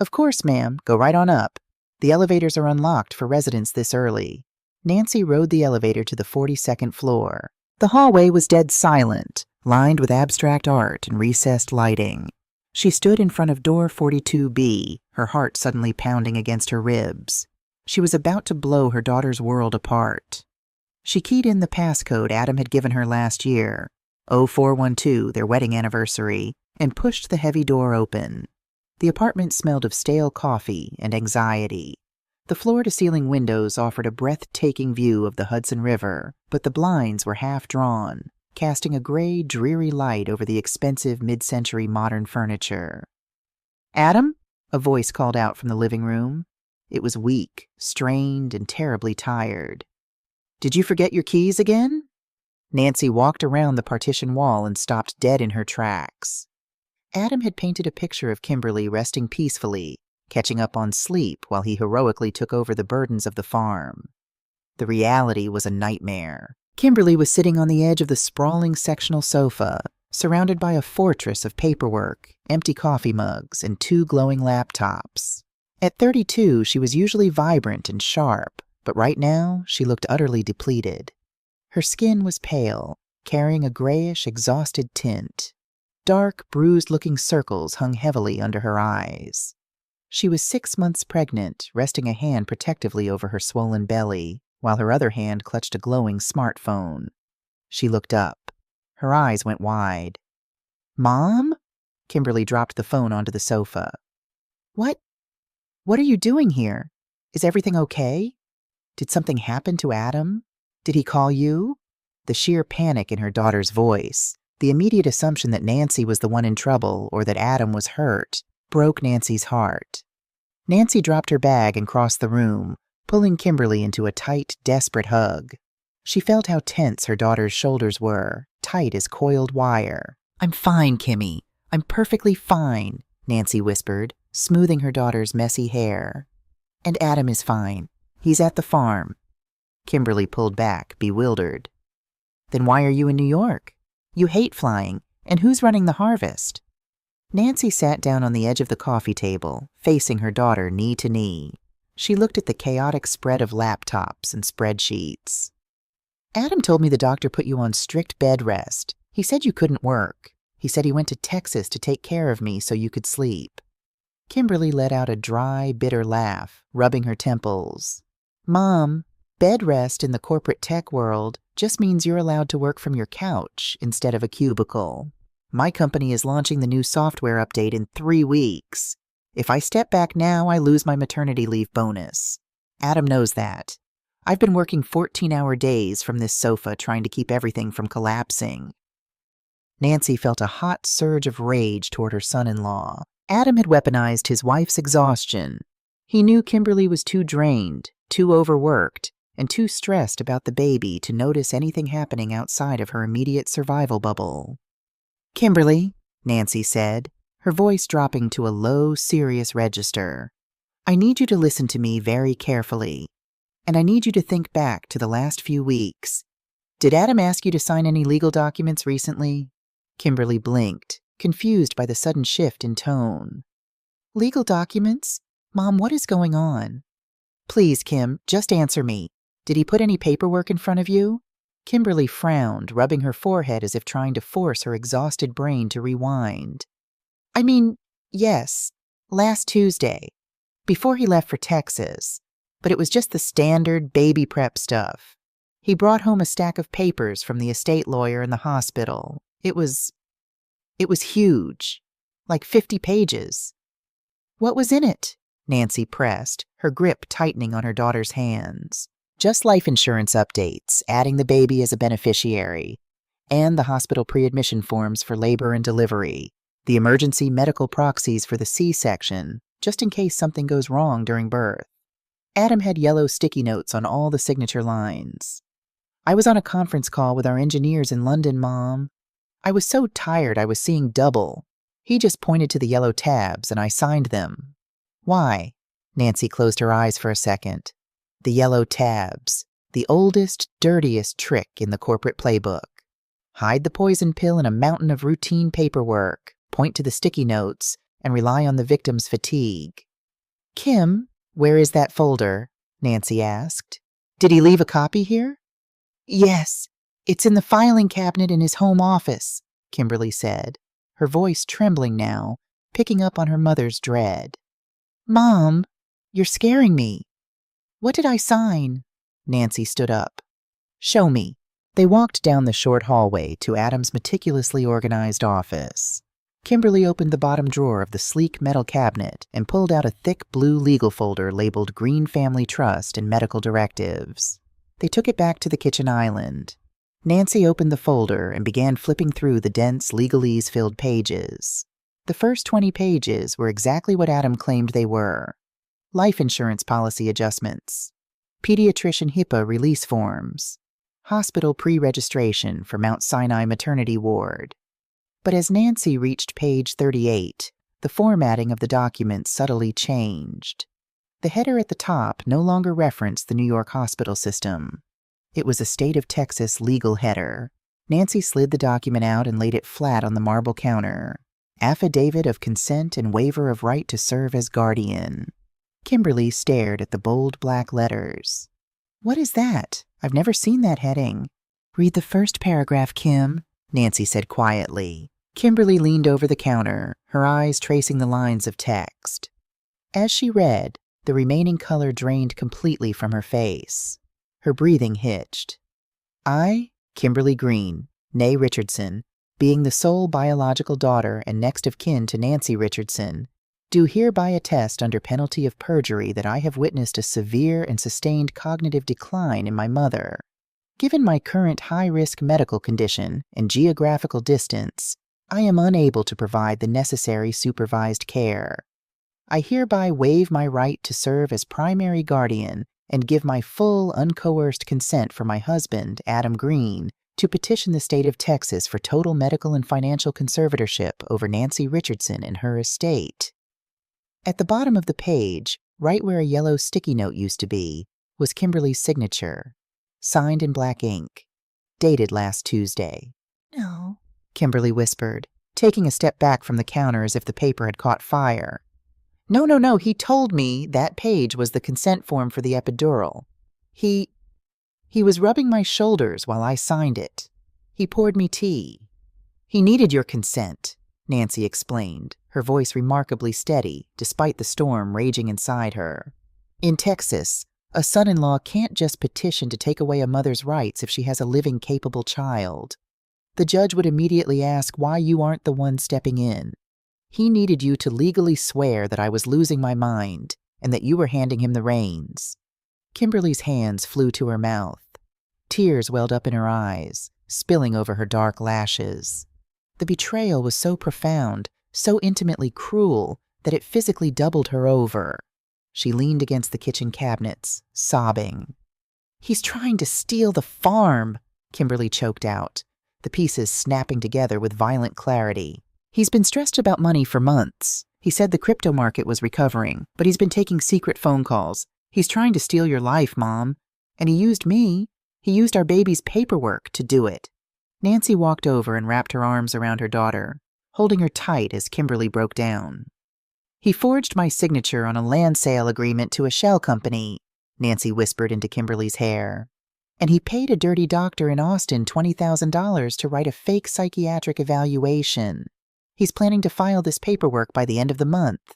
"Of course, ma'am. Go right on up. The elevators are unlocked for residents this early." Nancy rode the elevator to the 42nd floor. The hallway was dead silent, lined with abstract art and recessed lighting. She stood in front of door 42B, her heart suddenly pounding against her ribs. She was about to blow her daughter's world apart. She keyed in the passcode Adam had given her last year, 0412, their wedding anniversary, and pushed the heavy door open. The apartment smelled of stale coffee and anxiety. The floor-to-ceiling windows offered a breathtaking view of the Hudson River, but the blinds were half-drawn, casting a gray, dreary light over the expensive mid-century modern furniture. "Adam?" a voice called out from the living room. It was weak, strained, and terribly tired. "Did you forget your keys again?" Nancy walked around the partition wall and stopped dead in her tracks. Adam had painted a picture of Kimberly resting peacefully, catching up on sleep while he heroically took over the burdens of the farm. The reality was a nightmare. Kimberly was sitting on the edge of the sprawling sectional sofa, surrounded by a fortress of paperwork, empty coffee mugs, and 2 glowing laptops. At 32, she was usually vibrant and sharp, but right now she looked utterly depleted. Her skin was pale, carrying a grayish, exhausted tint. Dark, bruised-looking circles hung heavily under her eyes. She was 6 months pregnant, resting a hand protectively over her swollen belly, while her other hand clutched a glowing smartphone. She looked up. Her eyes went wide. "Mom?" Kimberly dropped the phone onto the sofa. What are you doing here? Is everything okay? Did something happen to Adam? Did he call you?" The sheer panic in her daughter's voice, the immediate assumption that Nancy was the one in trouble or that Adam was hurt, broke Nancy's heart. Nancy dropped her bag and crossed the room, pulling Kimberly into a tight, desperate hug. She felt how tense her daughter's shoulders were, tight as coiled wire. "I'm fine, Kimmy. I'm perfectly fine," Nancy whispered, smoothing her daughter's messy hair. "And Adam is fine. He's at the farm." Kimberly pulled back, bewildered. "Then why are you in New York? You hate flying, and who's running the harvest?" Nancy sat down on the edge of the coffee table, facing her daughter knee to knee. She looked at the chaotic spread of laptops and spreadsheets. "Adam told me the doctor put you on strict bed rest. He said you couldn't work. He said he went to Texas to take care of me so you could sleep." Kimberly let out a dry, bitter laugh, rubbing her temples. "Mom, bed rest in the corporate tech world just means you're allowed to work from your couch instead of a cubicle. My company is launching the new software update in 3 weeks. If I step back now, I lose my maternity leave bonus. Adam knows that. I've been working 14-hour days from this sofa trying to keep everything from collapsing." Nancy felt a hot surge of rage toward her son-in-law. Adam had weaponized his wife's exhaustion. He knew Kimberly was too drained, too overworked, and too stressed about the baby to notice anything happening outside of her immediate survival bubble. "Kimberly," Nancy said, her voice dropping to a low, serious register, "I need you to listen to me very carefully. And I need you to think back to the last few weeks. Did Adam ask you to sign any legal documents recently?" Kimberly blinked, confused by the sudden shift in tone. "Legal documents? Mom, what is going on?" "Please, Kim, just answer me. Did he put any paperwork in front of you?" Kimberly frowned, rubbing her forehead as if trying to force her exhausted brain to rewind. "I mean, yes, last Tuesday, before he left for Texas. But it was just the standard baby prep stuff. He brought home a stack of papers from the estate lawyer in the hospital. It was huge, like 50 pages. "What was in it?" Nancy pressed, her grip tightening on her daughter's hands. "Just life insurance updates, adding the baby as a beneficiary, and the hospital pre-admission forms for labor and delivery, the emergency medical proxies for the C-section, just in case something goes wrong during birth." Adam had yellow sticky notes on all the signature lines. "I was on a conference call with our engineers in London, Mom. I was so tired I was seeing double. He just pointed to the yellow tabs and I signed them." "Why?" Nancy closed her eyes for a second. The yellow tabs, the oldest, dirtiest trick in the corporate playbook. Hide the poison pill in a mountain of routine paperwork, point to the sticky notes, and rely on the victim's fatigue. "Kim, where is that folder?" Nancy asked. "Did he leave a copy here?" "Yes, it's in the filing cabinet in his home office," Kimberly said, her voice trembling now, picking up on her mother's dread. "Mom, you're scaring me. What did I sign?" Nancy stood up. "Show me." They walked down the short hallway to Adam's meticulously organized office. Kimberly opened the bottom drawer of the sleek metal cabinet and pulled out a thick blue legal folder labeled Green Family Trust and Medical Directives. They took it back to the kitchen island. Nancy opened the folder and began flipping through the dense legalese-filled pages. The first 20 pages were exactly what Adam claimed they were. Life insurance policy adjustments, pediatrician HIPAA release forms, hospital pre-registration for Mount Sinai Maternity Ward. But as Nancy reached page 38, the formatting of the document subtly changed. The header at the top no longer referenced the New York hospital system. It was a state of Texas legal header. Nancy slid the document out and laid it flat on the marble counter. Affidavit of consent and waiver of right to serve as guardian. Kimberly stared at the bold black letters. "What is that? I've never seen that heading." "Read the first paragraph, Kim," Nancy said quietly. Kimberly leaned over the counter, her eyes tracing the lines of text. As she read, the remaining color drained completely from her face. Her breathing hitched. I, Kimberly Green, née Richardson, being the sole biological daughter and next of kin to Nancy Richardson, do hereby attest under penalty of perjury that I have witnessed a severe and sustained cognitive decline in my mother. Given my current high-risk medical condition and geographical distance, I am unable to provide the necessary supervised care. I hereby waive my right to serve as primary guardian and give my full, uncoerced consent for my husband, Adam Green, to petition the state of Texas for total medical and financial conservatorship over Nancy Richardson and her estate. At the bottom of the page, right where a yellow sticky note used to be, was Kimberly's signature, signed in black ink, dated last Tuesday. No, Kimberly whispered, taking a step back from the counter as if the paper had caught fire. No, he told me that page was the consent form for the epidural. He was rubbing my shoulders while I signed it. He poured me tea. He needed your consent, Nancy explained, her voice remarkably steady, despite the storm raging inside her. In Texas, a son-in-law can't just petition to take away a mother's rights if she has a living, capable child. The judge would immediately ask why you aren't the one stepping in. He needed you to legally swear that I was losing my mind and that you were handing him the reins. Kimberly's hands flew to her mouth. Tears welled up in her eyes, spilling over her dark lashes. The betrayal was so profound, so intimately cruel, that it physically doubled her over. She leaned against the kitchen cabinets, sobbing. "He's trying to steal the farm," Kimberly choked out, the pieces snapping together with violent clarity. "He's been stressed about money for months. He said the crypto market was recovering, but he's been taking secret phone calls. He's trying to steal your life, Mom. And he used me. He used our baby's paperwork to do it." Nancy walked over and wrapped her arms around her daughter, holding her tight as Kimberly broke down. "He forged my signature on a land sale agreement to a shell company," Nancy whispered into Kimberly's hair. "And he paid a dirty doctor in Austin $20,000 to write a fake psychiatric evaluation. He's planning to file this paperwork by the end of the month.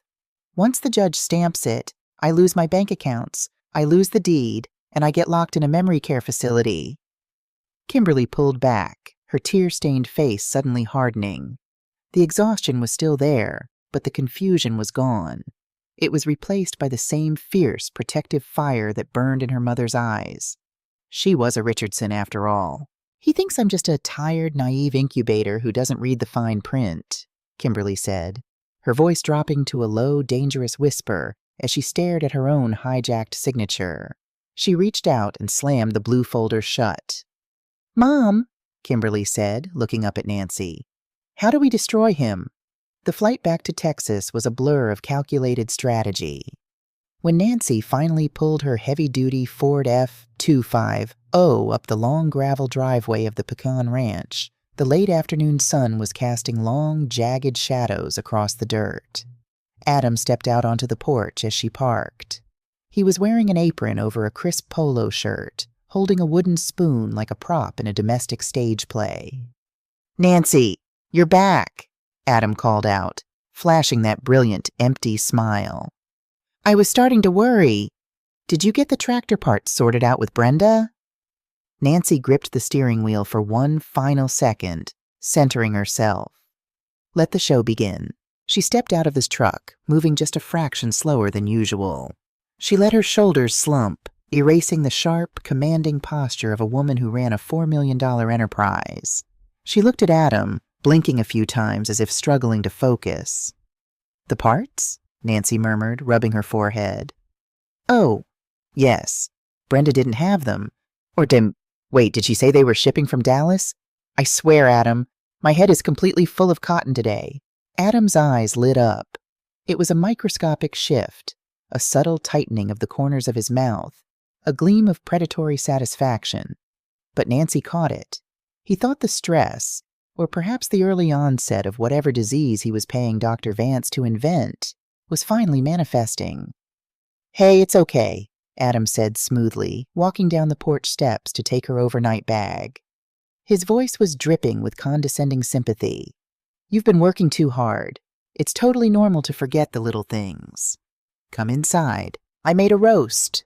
Once the judge stamps it, I lose my bank accounts, I lose the deed, and I get locked in a memory care facility." Kimberly pulled back, her tear-stained face suddenly hardening. The exhaustion was still there, but the confusion was gone. It was replaced by the same fierce, protective fire that burned in her mother's eyes. She was a Richardson, after all. "He thinks I'm just a tired, naive incubator who doesn't read the fine print," Kimberly said, her voice dropping to a low, dangerous whisper as she stared at her own hijacked signature. She reached out and slammed the blue folder shut. "Mom," Kimberly said, looking up at Nancy, "how do we destroy him?" The flight back to Texas was a blur of calculated strategy. When Nancy finally pulled her heavy-duty Ford F-250 up the long gravel driveway of the Pecan Ranch, the late afternoon sun was casting long, jagged shadows across the dirt. Adam stepped out onto the porch as she parked. He was wearing an apron over a crisp polo shirt, holding a wooden spoon like a prop in a domestic stage play. "Nancy, you're back," Adam called out, flashing that brilliant, empty smile. "I was starting to worry. Did you get the tractor parts sorted out with Brenda?" Nancy gripped the steering wheel for one final second, centering herself. Let the show begin. She stepped out of his truck, moving just a fraction slower than usual. She let her shoulders slump, erasing the sharp, commanding posture of a woman who ran a $4 million enterprise. She looked at Adam, blinking a few times as if struggling to focus. "The parts?" Nancy murmured, rubbing her forehead. "Oh, yes. Brenda didn't have them. Wait, did she say they were shipping from Dallas? I swear, Adam, my head is completely full of cotton today." Adam's eyes lit up. It was a microscopic shift, a subtle tightening of the corners of his mouth, a gleam of predatory satisfaction. But Nancy caught it. He thought the stress, or perhaps the early onset of whatever disease he was paying Dr. Vance to invent, was finally manifesting. "Hey, it's okay," Adam said smoothly, walking down the porch steps to take her overnight bag. His voice was dripping with condescending sympathy. "You've been working too hard. It's totally normal to forget the little things." Come inside. I made a roast."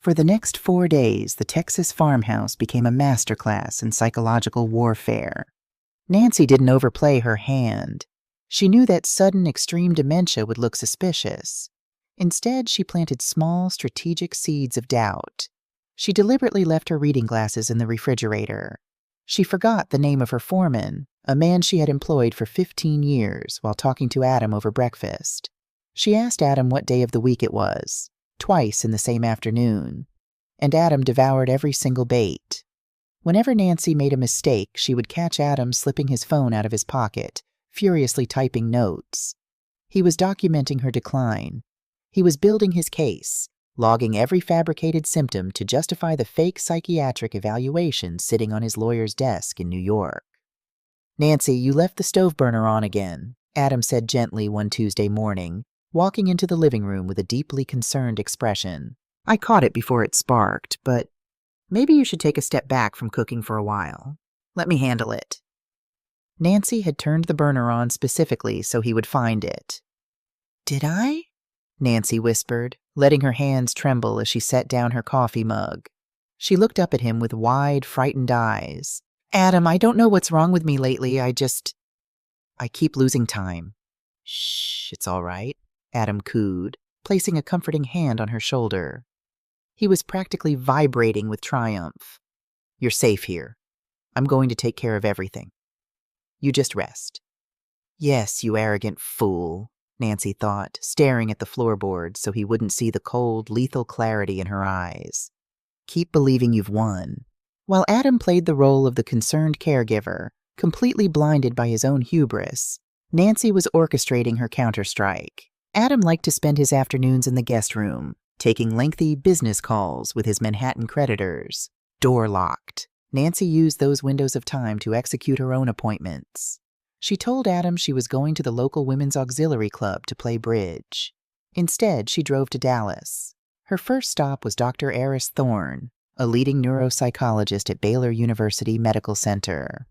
For the next 4 days, the Texas farmhouse became a masterclass in psychological warfare. Nancy didn't overplay her hand. She knew that sudden extreme dementia would look suspicious. Instead, she planted small, strategic seeds of doubt. She deliberately left her reading glasses in the refrigerator. She forgot the name of her foreman, a man she had employed for 15 years, while talking to Adam over breakfast. She asked Adam what day of the week it was, twice in the same afternoon, and Adam devoured every single bait. Whenever Nancy made a mistake, she would catch Adam slipping his phone out of his pocket, furiously typing notes. He was documenting her decline. He was building his case, logging every fabricated symptom to justify the fake psychiatric evaluation sitting on his lawyer's desk in New York. "Nancy, you left the stove burner on again," Adam said gently one Tuesday morning, walking into the living room with a deeply concerned expression. "I caught it before it sparked, but maybe you should take a step back from cooking for a while. Let me handle it." Nancy had turned the burner on specifically so he would find it. "Did I?" Nancy whispered, letting her hands tremble as she set down her coffee mug. She looked up at him with wide, frightened eyes. "Adam, I don't know what's wrong with me lately. I keep losing time." "Shh, it's all right," Adam cooed, placing a comforting hand on her shoulder. He was practically vibrating with triumph. "You're safe here. I'm going to take care of everything. You just rest." "Yes, you arrogant fool," Nancy thought, staring at the floorboards so he wouldn't see the cold, lethal clarity in her eyes. "Keep believing you've won." While Adam played the role of the concerned caregiver, completely blinded by his own hubris, Nancy was orchestrating her counterstrike. Adam liked to spend his afternoons in the guest room, taking lengthy business calls with his Manhattan creditors. Door locked, Nancy used those windows of time to execute her own appointments. She told Adam she was going to the local women's auxiliary club to play bridge. Instead, she drove to Dallas. Her first stop was Dr. Eris Thorne, a leading neuropsychologist at Baylor University Medical Center.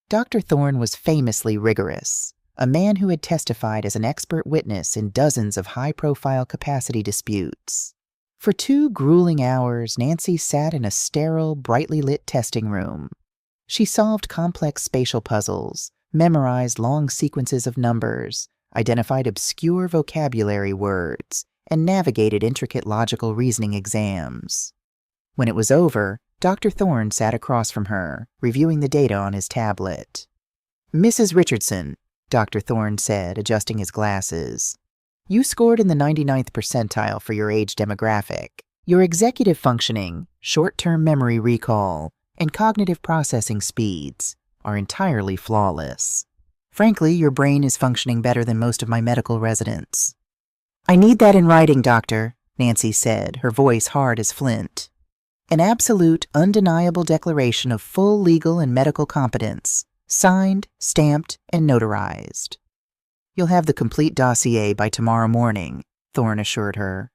Dr. Thorne was famously rigorous, a man who had testified as an expert witness in dozens of high-profile capacity disputes. For 2 grueling hours, Nancy sat in a sterile, brightly lit testing room. She solved complex spatial puzzles, memorized long sequences of numbers, identified obscure vocabulary words, and navigated intricate logical reasoning exams. When it was over, Dr. Thorne sat across from her, reviewing the data on his tablet. "Mrs. Richardson," Dr. Thorne said, adjusting his glasses, "you scored in the 99th percentile for your age demographic. Your executive functioning, short-term memory recall, and cognitive processing speeds are entirely flawless. Frankly, your brain is functioning better than most of my medical residents." "I need that in writing, doctor," Nancy said, her voice hard as flint. "An absolute, undeniable declaration of full legal and medical competence, signed, stamped, and notarized." "You'll have the complete dossier by tomorrow morning," Thorne assured her.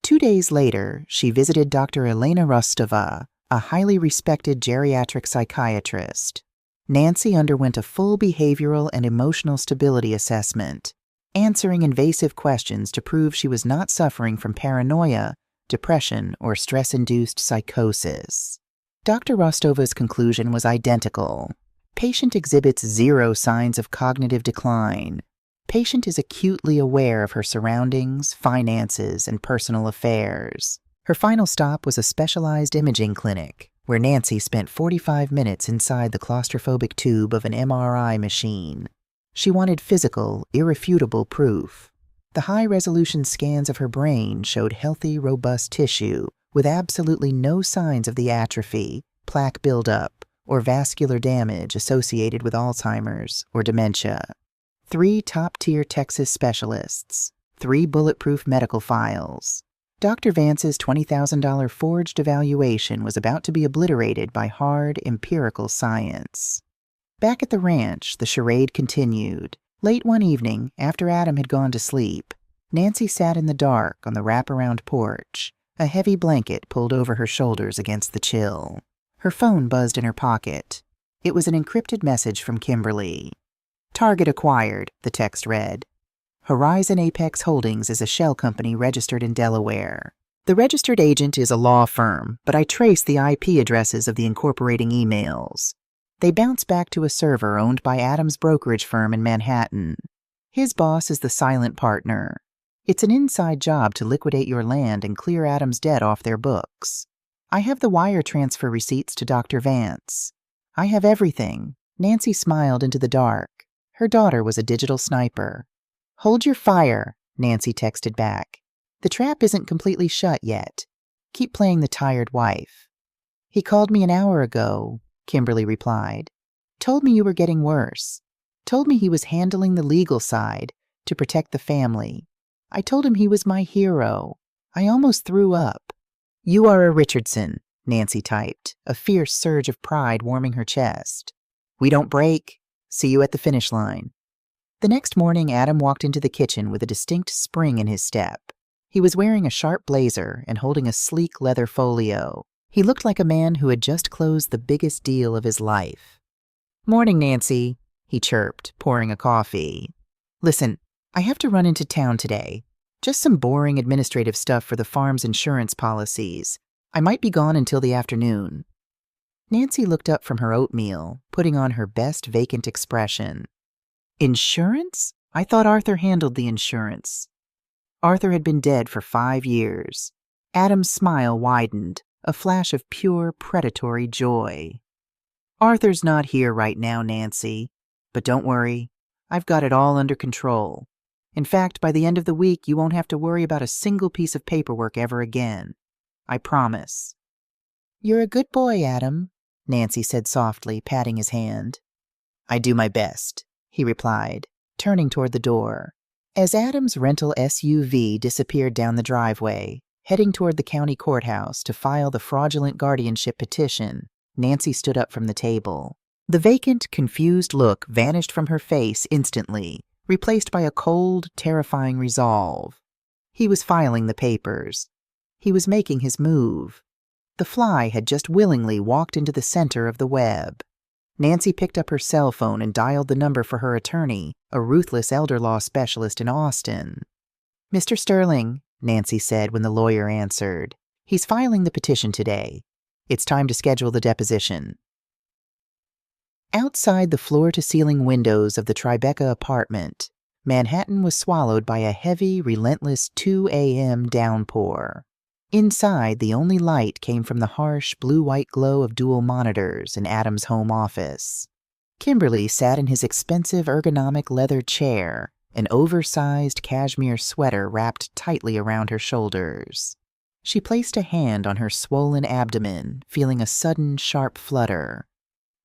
2 days later, she visited Dr. Elena Rostova, a highly respected geriatric psychiatrist. Nancy underwent a full behavioral and emotional stability assessment, answering invasive questions to prove she was not suffering from paranoia, depression, or stress-induced psychosis. Dr. Rostova's conclusion was identical. Patient exhibits 0 signs of cognitive decline. Patient is acutely aware of her surroundings, finances, and personal affairs. Her final stop was a specialized imaging clinic, where Nancy spent 45 minutes inside the claustrophobic tube of an MRI machine. She wanted physical, irrefutable proof. The high-resolution scans of her brain showed healthy, robust tissue, with absolutely no signs of the atrophy, plaque buildup, or vascular damage associated with Alzheimer's or dementia. 3 top-tier Texas specialists, 3 bulletproof medical files. Dr. Vance's $20,000 forged evaluation was about to be obliterated by hard, empirical science. Back at the ranch, the charade continued. Late one evening, after Adam had gone to sleep, Nancy sat in the dark on the wraparound porch, a heavy blanket pulled over her shoulders against the chill. Her phone buzzed in her pocket. It was an encrypted message from Kimberly. "Target acquired," the text read. Horizon Apex Holdings is a shell company registered in Delaware. The registered agent is a law firm, but I traced the IP addresses of the incorporating emails. They bounce back to a server owned by Adam's brokerage firm in Manhattan. His boss is the silent partner. It's an inside job to liquidate your land and clear Adam's debt off their books. I have the wire transfer receipts to Dr. Vance. I have everything. Nancy smiled into the dark. Her daughter was a digital sniper. "Hold your fire," Nancy texted back. "The trap isn't completely shut yet. Keep playing the tired wife." "He called me an hour ago," Kimberly replied. "Told me you were getting worse. Told me he was handling the legal side to protect the family. I told him he was my hero. I almost threw up." "You are a Richardson," Nancy typed, a fierce surge of pride warming her chest. "We don't break. See you at the finish line." The next morning, Adam walked into the kitchen with a distinct spring in his step. He was wearing a sharp blazer and holding a sleek leather folio. He looked like a man who had just closed the biggest deal of his life. "Morning, Nancy," he chirped, pouring a coffee. "Listen, I have to run into town today. Just some boring administrative stuff for the farm's insurance policies. I might be gone until the afternoon." Nancy looked up from her oatmeal, putting on her best vacant expression. "Insurance? I thought Arthur handled the insurance." Arthur had been dead for 5 years. Adam's smile widened, a flash of pure, predatory joy. "Arthur's not here right now, Nancy. But don't worry. I've got it all under control. In fact, by the end of the week, you won't have to worry about a single piece of paperwork ever again. I promise." "You're a good boy, Adam," Nancy said softly, patting his hand. "I do my best," he replied, turning toward the door. As Adam's rental SUV disappeared down the driveway, heading toward the county courthouse to file the fraudulent guardianship petition, Nancy stood up from the table. The vacant, confused look vanished from her face instantly, replaced by a cold, terrifying resolve. He was filing the papers. He was making his move. The fly had just willingly walked into the center of the web. Nancy picked up her cell phone and dialed the number for her attorney, a ruthless elder law specialist in Austin. "Mr. Sterling," Nancy said when the lawyer answered. "He's filing the petition today. It's time to schedule the deposition." Outside the floor-to-ceiling windows of the Tribeca apartment, Manhattan was swallowed by a heavy, relentless 2 a.m. downpour. Inside, the only light came from the harsh, blue-white glow of dual monitors in Adam's home office. Kimberly sat in his expensive ergonomic leather chair, an oversized cashmere sweater wrapped tightly around her shoulders. She placed a hand on her swollen abdomen, feeling a sudden, sharp flutter.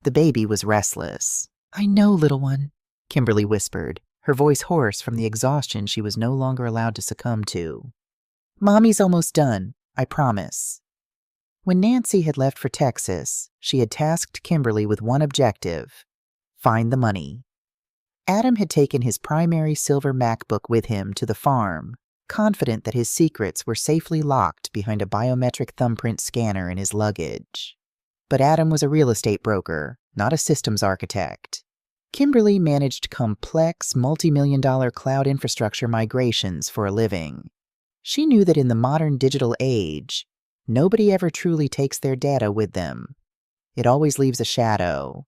The baby was restless. "I know, little one," Kimberly whispered, her voice hoarse from the exhaustion she was no longer allowed to succumb to. "Mommy's almost done, I promise." When Nancy had left for Texas, she had tasked Kimberly with one objective: find the money. Adam had taken his primary silver MacBook with him to the farm, confident that his secrets were safely locked behind a biometric thumbprint scanner in his luggage. But Adam was a real estate broker, not a systems architect. Kimberly managed complex, multi-million-dollar cloud infrastructure migrations for a living. She knew that in the modern digital age, nobody ever truly takes their data with them. It always leaves a shadow.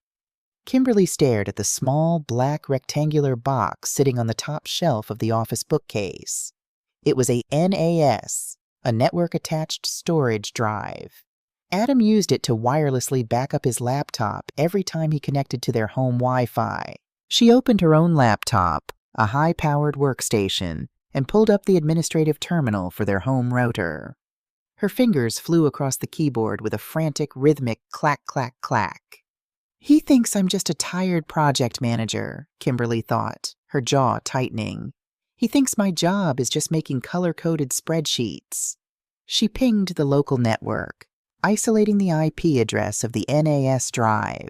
Kimberly stared at the small, black, rectangular box sitting on the top shelf of the office bookcase. It was a NAS, a network-attached storage drive. Adam used it to wirelessly back up his laptop every time he connected to their home Wi-Fi. She opened her own laptop, a high-powered workstation, and pulled up the administrative terminal for their home router. Her fingers flew across the keyboard with a frantic, rhythmic clack, clack, clack. "He thinks I'm just a tired project manager," Kimberly thought, her jaw tightening. "He thinks my job is just making color-coded spreadsheets." She pinged the local network, isolating the IP address of the NAS drive.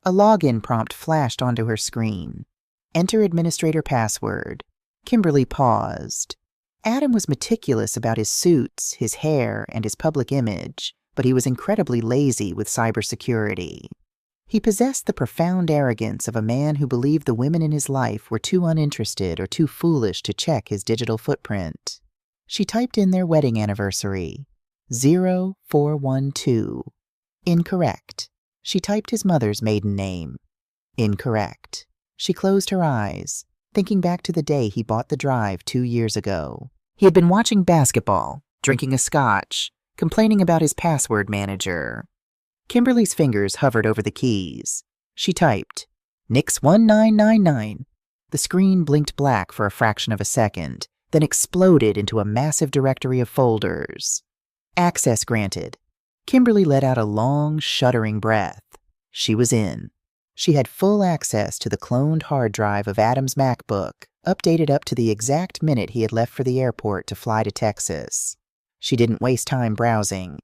A login prompt flashed onto her screen. "Enter administrator password." Kimberly paused. Adam was meticulous about his suits, his hair, and his public image, but he was incredibly lazy with cybersecurity. He possessed the profound arrogance of a man who believed the women in his life were too uninterested or too foolish to check his digital footprint. She typed in their wedding anniversary, 0412. Incorrect. She typed his mother's maiden name. Incorrect. She closed her eyes, thinking back to the day he bought the drive 2 years ago. He had been watching basketball, drinking a scotch, complaining about his password manager. Kimberly's fingers hovered over the keys. She typed, Nix 1999. The screen blinked black for a fraction of a second, then exploded into a massive directory of folders. Access granted. Kimberly let out a long, shuddering breath. She was in. She had full access to the cloned hard drive of Adam's MacBook, updated up to the exact minute he had left for the airport to fly to Texas. She didn't waste time browsing.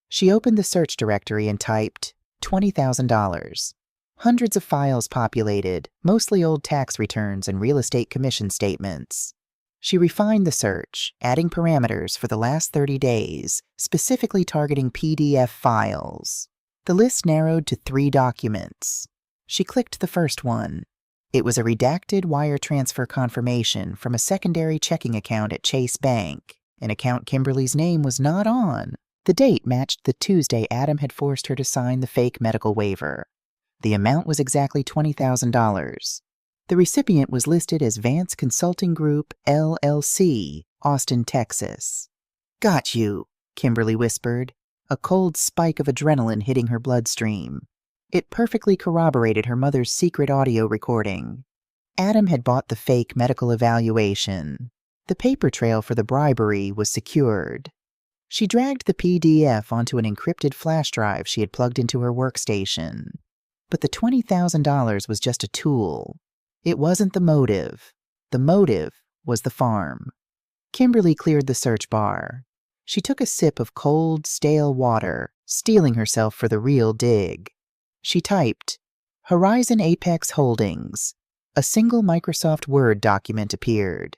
She opened the search directory and typed $20,000. Hundreds of files populated, mostly old tax returns and real estate commission statements. She refined the search, adding parameters for the last 30 days, specifically targeting PDF files. The list narrowed to 3 documents. She clicked the first one. It was a redacted wire transfer confirmation from a secondary checking account at Chase Bank, an account Kimberly's name was not on. The date matched the Tuesday Adam had forced her to sign the fake medical waiver. The amount was exactly $20,000. The recipient was listed as Vance Consulting Group, LLC, Austin, Texas. Got you, Kimberly whispered, a cold spike of adrenaline hitting her bloodstream. It perfectly corroborated her mother's secret audio recording. Adam had bought the fake medical evaluation. The paper trail for the bribery was secured. She dragged the PDF onto an encrypted flash drive she had plugged into her workstation. But the $20,000 was just a tool. It wasn't the motive. The motive was the farm. Kimberly cleared the search bar. She took a sip of cold, stale water, steeling herself for the real dig. She typed, Horizon Apex Holdings. A single Microsoft Word document appeared.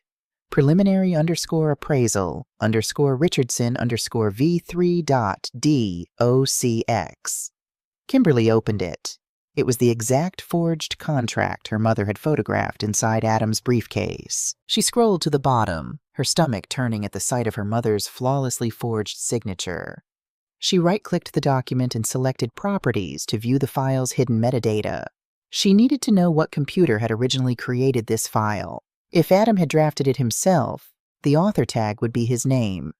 Preliminary_appraisal_Richardson_V3.DOCX. Kimberly opened it. It was the exact forged contract her mother had photographed inside Adam's briefcase. She scrolled to the bottom, her stomach turning at the sight of her mother's flawlessly forged signature. She right-clicked the document and selected Properties to view the file's hidden metadata. She needed to know what computer had originally created this file. If Adam had drafted it himself, the author tag would be his name.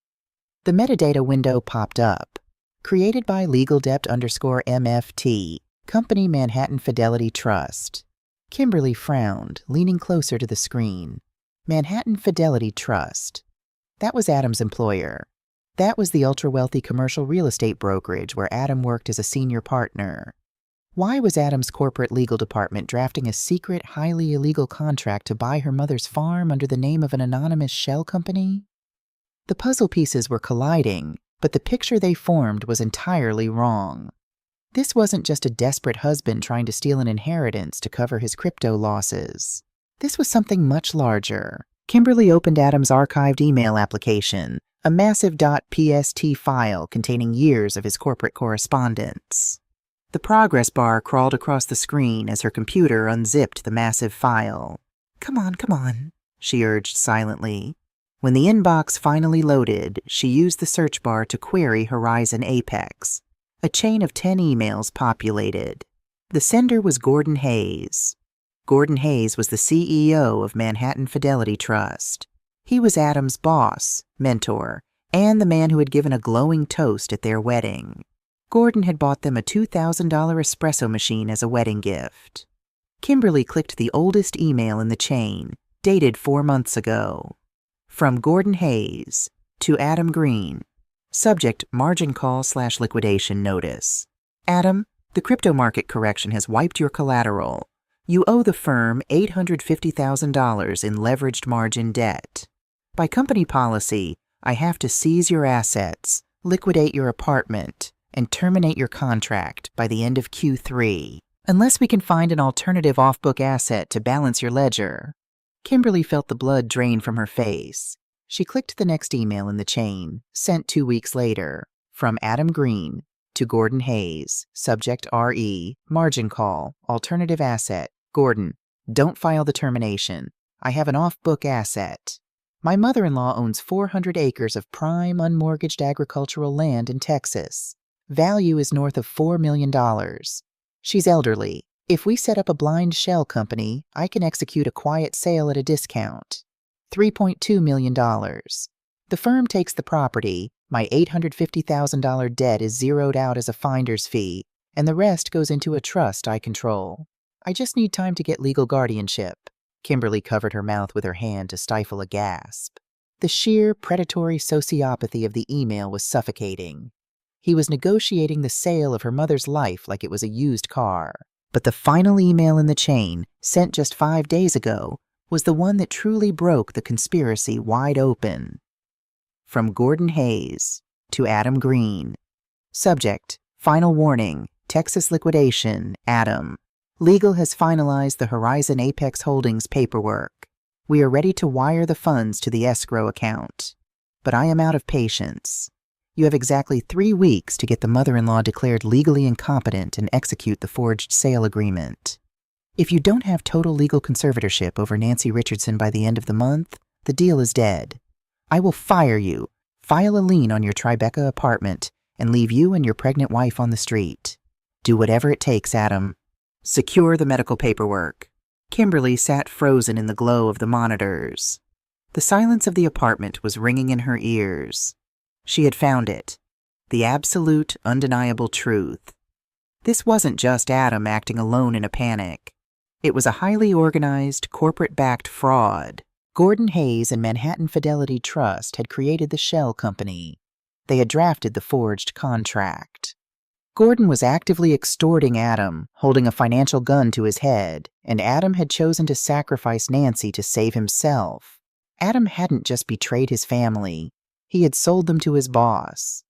The metadata window popped up. Created by LegalDept_MFT, Company Manhattan Fidelity Trust. Kimberly frowned, leaning closer to the screen. Manhattan Fidelity Trust. That was Adam's employer. That was the ultra-wealthy commercial real estate brokerage where Adam worked as a senior partner. Why was Adam's corporate legal department drafting a secret, highly illegal contract to buy her mother's farm under the name of an anonymous shell company? The puzzle pieces were colliding, but the picture they formed was entirely wrong. This wasn't just a desperate husband trying to steal an inheritance to cover his crypto losses. This was something much larger. Kimberly opened Adam's archived email application, a massive .pst file containing years of his corporate correspondence. The progress bar crawled across the screen as her computer unzipped the massive file. Come on, she urged silently. When the inbox finally loaded, she used the search bar to query Horizon Apex. A chain of 10 emails populated. The sender was Gordon Hayes. Gordon Hayes was the CEO of Manhattan Fidelity Trust. He was Adam's boss, mentor, and the man who had given a glowing toast at their wedding. Gordon had bought them a $2,000 espresso machine as a wedding gift. Kimberly clicked the oldest email in the chain, dated 4 months ago. From Gordon Hayes to Adam Green. Subject, margin call/liquidation notice. Adam, the crypto market correction has wiped your collateral. You owe the firm $850,000 in leveraged margin debt. By company policy, I have to seize your assets, liquidate your apartment, and terminate your contract by the end of Q3, unless we can find an alternative off-book asset to balance your ledger. Kimberly felt the blood drain from her face. She clicked the next email in the chain, sent 2 weeks later, from Adam Green To Gordon Hayes, subject RE, margin call, alternative asset. Gordon, don't file the termination. I have an off-book asset. My mother-in-law owns 400 acres of prime, unmortgaged agricultural land in Texas. Value is north of $4 million. She's elderly. If we set up a blind shell company, I can execute a quiet sale at a discount. $3.2 million. The firm takes the property, my $850,000 debt is zeroed out as a finder's fee, and the rest goes into a trust I control. I just need time to get legal guardianship. Kimberly covered her mouth with her hand to stifle a gasp. The sheer predatory sociopathy of the email was suffocating. He was negotiating the sale of her mother's life like it was a used car. But the final email in the chain, sent just 5 days ago, was the one that truly broke the conspiracy wide open. From Gordon Hayes to Adam Green. Subject, final warning, Texas liquidation, Adam. Legal has finalized the Horizon Apex Holdings paperwork. We are ready to wire the funds to the escrow account. But I am out of patience. You have exactly 3 weeks to get the mother-in-law declared legally incompetent and execute the forged sale agreement. If you don't have total legal conservatorship over Nancy Richardson by the end of the month, the deal is dead. I will fire you, file a lien on your Tribeca apartment, and leave you and your pregnant wife on the street. Do whatever it takes, Adam. Secure the medical paperwork. Kimberly sat frozen in the glow of the monitors. The silence of the apartment was ringing in her ears. She had found it. The absolute, undeniable truth. This wasn't just Adam acting alone in a panic. It was a highly organized, corporate-backed fraud. Gordon Hayes and Manhattan Fidelity Trust had created the shell company. They had drafted the forged contract. Gordon was actively extorting Adam, holding a financial gun to his head, and Adam had chosen to sacrifice Nancy to save himself. Adam hadn't just betrayed his family. He had sold them to his boss.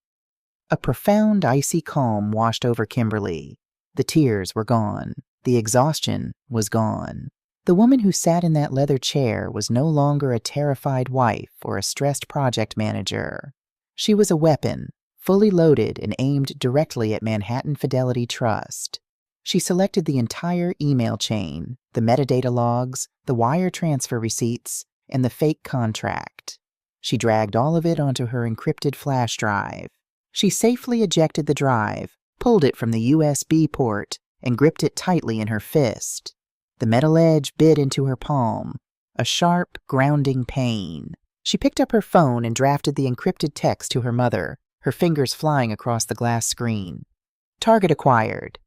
A profound, icy calm washed over Kimberly. The tears were gone. The exhaustion was gone. The woman who sat in that leather chair was no longer a terrified wife or a stressed project manager. She was a weapon, fully loaded and aimed directly at Manhattan Fidelity Trust. She selected the entire email chain, the metadata logs, the wire transfer receipts, and the fake contract. She dragged all of it onto her encrypted flash drive. She safely ejected the drive, pulled it from the USB port, and gripped it tightly in her fist. The metal edge bit into her palm, a sharp, grounding pain. She picked up her phone and drafted the encrypted text to her mother, her fingers flying across the glass screen. Target acquired.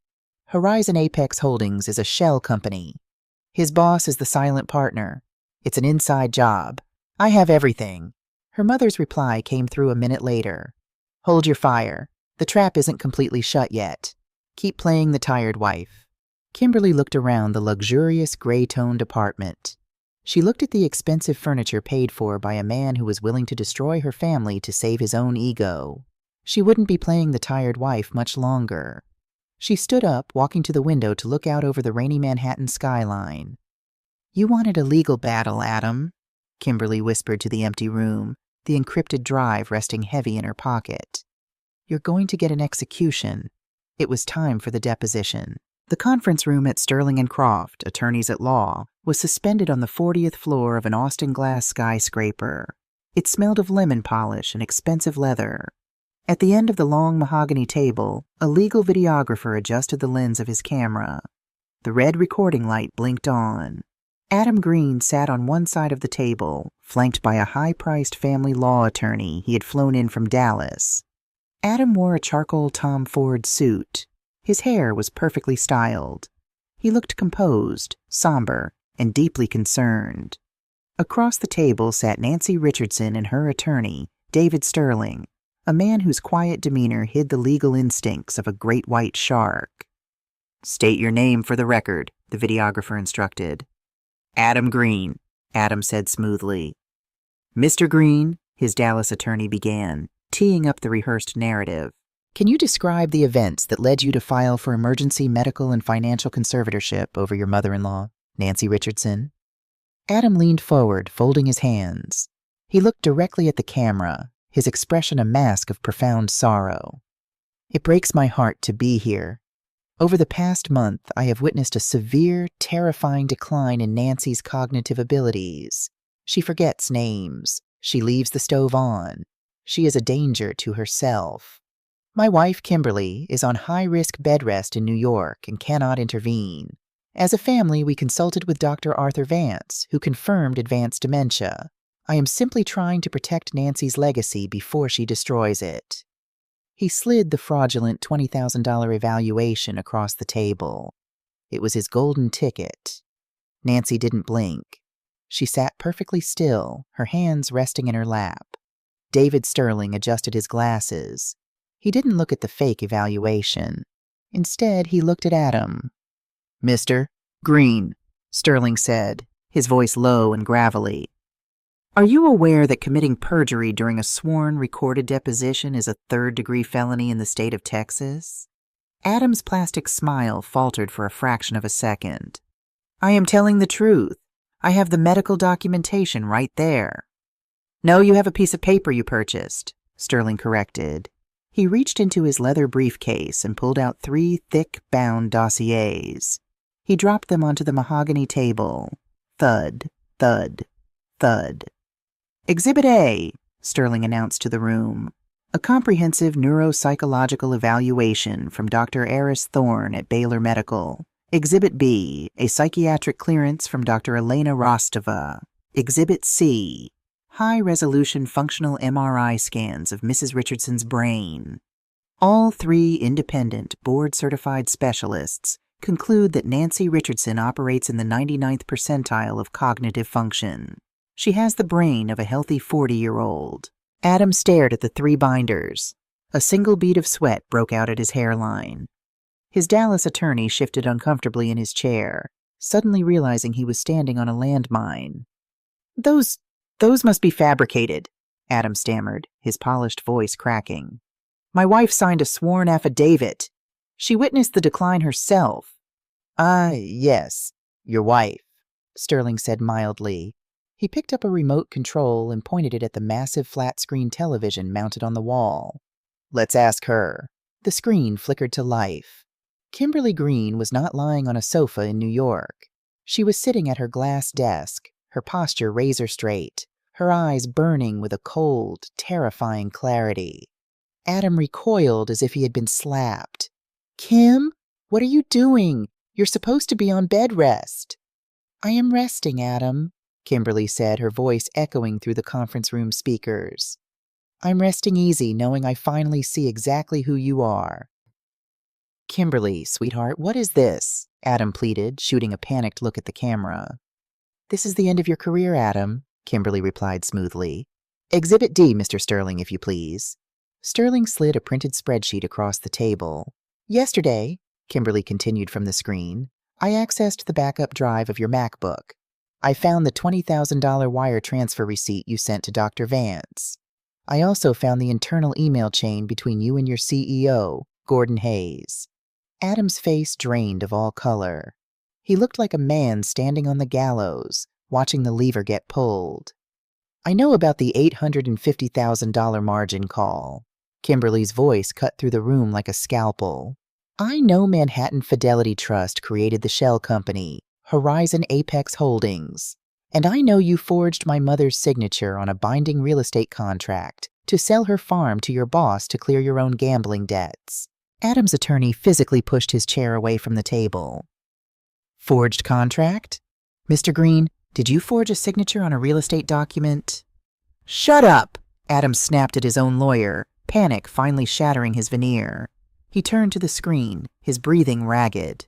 Horizon Apex Holdings is a shell company. His boss is the silent partner. It's an inside job. I have everything. Her mother's reply came through a minute later. Hold your fire. The trap isn't completely shut yet. Keep playing the tired wife. Kimberly looked around the luxurious gray-toned apartment. She looked at the expensive furniture paid for by a man who was willing to destroy her family to save his own ego. She wouldn't be playing the tired wife much longer. She stood up, walking to the window to look out over the rainy Manhattan skyline. You wanted a legal battle, Adam, Kimberly whispered to the empty room, the encrypted drive resting heavy in her pocket. You're going to get an execution. It was time for the deposition. The conference room at Sterling and Croft, attorneys at law, was suspended on the 40th floor of an Austin glass skyscraper. It smelled of lemon polish and expensive leather. At the end of the long mahogany table, a legal videographer adjusted the lens of his camera. The red recording light blinked on. Adam Green sat on one side of the table, flanked by a high-priced family law attorney he had flown in from Dallas. Adam wore a charcoal Tom Ford suit. His hair was perfectly styled. He looked composed, somber, and deeply concerned. Across the table sat Nancy Richardson and her attorney, David Sterling, a man whose quiet demeanor hid the legal instincts of a great white shark. State your name for the record, the videographer instructed. Adam Green, Adam said smoothly. Mr. Green, his Dallas attorney began, teeing up the rehearsed narrative. Can you describe the events that led you to file for emergency medical and financial conservatorship over your mother-in-law, Nancy Richardson? Adam leaned forward, folding his hands. He looked directly at the camera, his expression a mask of profound sorrow. It breaks my heart to be here. Over the past month, I have witnessed a severe, terrifying decline in Nancy's cognitive abilities. She forgets names. She leaves the stove on. She is a danger to herself. My wife, Kimberly, is on high-risk bed rest in New York and cannot intervene. As a family, we consulted with Dr. Arthur Vance, who confirmed advanced dementia. I am simply trying to protect Nancy's legacy before she destroys it. He slid the fraudulent $20,000 evaluation across the table. It was his golden ticket. Nancy didn't blink. She sat perfectly still, her hands resting in her lap. David Sterling adjusted his glasses. He didn't look at the fake evaluation. Instead, he looked at Adam. "Mr. Green," Sterling said, his voice low and gravelly. "Are you aware that committing perjury during a sworn, recorded deposition is a third-degree felony in the state of Texas?" Adam's plastic smile faltered for a fraction of a second. "I am telling the truth. I have the medical documentation right there." "No, you have a piece of paper you purchased," Sterling corrected. He reached into his leather briefcase and pulled out 3 thick, bound dossiers. He dropped them onto the mahogany table. Thud, thud, thud. "Exhibit A," Sterling announced to the room. "A comprehensive neuropsychological evaluation from Dr. Eris Thorne at Baylor Medical. Exhibit B, a psychiatric clearance from Dr. Elena Rostova. Exhibit C, high-resolution functional MRI scans of Mrs. Richardson's brain. All 3 independent, board-certified specialists conclude that Nancy Richardson operates in the 99th percentile of cognitive function. She has the brain of a healthy 40-year-old. Adam stared at the 3 binders. A single bead of sweat broke out at his hairline. His Dallas attorney shifted uncomfortably in his chair, suddenly realizing he was standing on a landmine. Those must be fabricated," Adam stammered, his polished voice cracking. "My wife signed a sworn affidavit. She witnessed the decline herself." Yes, your wife," Sterling said mildly. He picked up a remote control and pointed it at the massive flat-screen television mounted on the wall. "Let's ask her." The screen flickered to life. Kimberly Green was not lying on a sofa in New York. She was sitting at her glass desk, her posture razor-straight, her eyes burning with a cold, terrifying clarity. Adam recoiled as if he had been slapped. "Kim, what are you doing? You're supposed to be on bed rest." "I am resting, Adam," Kimberly said, her voice echoing through the conference room speakers. "I'm resting easy, knowing I finally see exactly who you are." "Kimberly, sweetheart, what is this?" Adam pleaded, shooting a panicked look at the camera. "This is the end of your career, Adam," Kimberly replied smoothly. "Exhibit D, Mr. Sterling, if you please." Sterling slid a printed spreadsheet across the table. "Yesterday," Kimberly continued from the screen, "I accessed the backup drive of your MacBook. I found the $20,000 wire transfer receipt you sent to Dr. Vance. I also found the internal email chain between you and your CEO, Gordon Hayes." Adam's face drained of all color. He looked like a man standing on the gallows, watching the lever get pulled. "I know about the $850,000 margin call." Kimberly's voice cut through the room like a scalpel. "I know Manhattan Fidelity Trust created the shell company, Horizon Apex Holdings. And I know you forged my mother's signature on a binding real estate contract to sell her farm to your boss to clear your own gambling debts." Adam's attorney physically pushed his chair away from the table. "Forged contract? Mr. Green, did you forge a signature on a real estate document?" "Shut up!" Adam snapped at his own lawyer, panic finally shattering his veneer. He turned to the screen, his breathing ragged.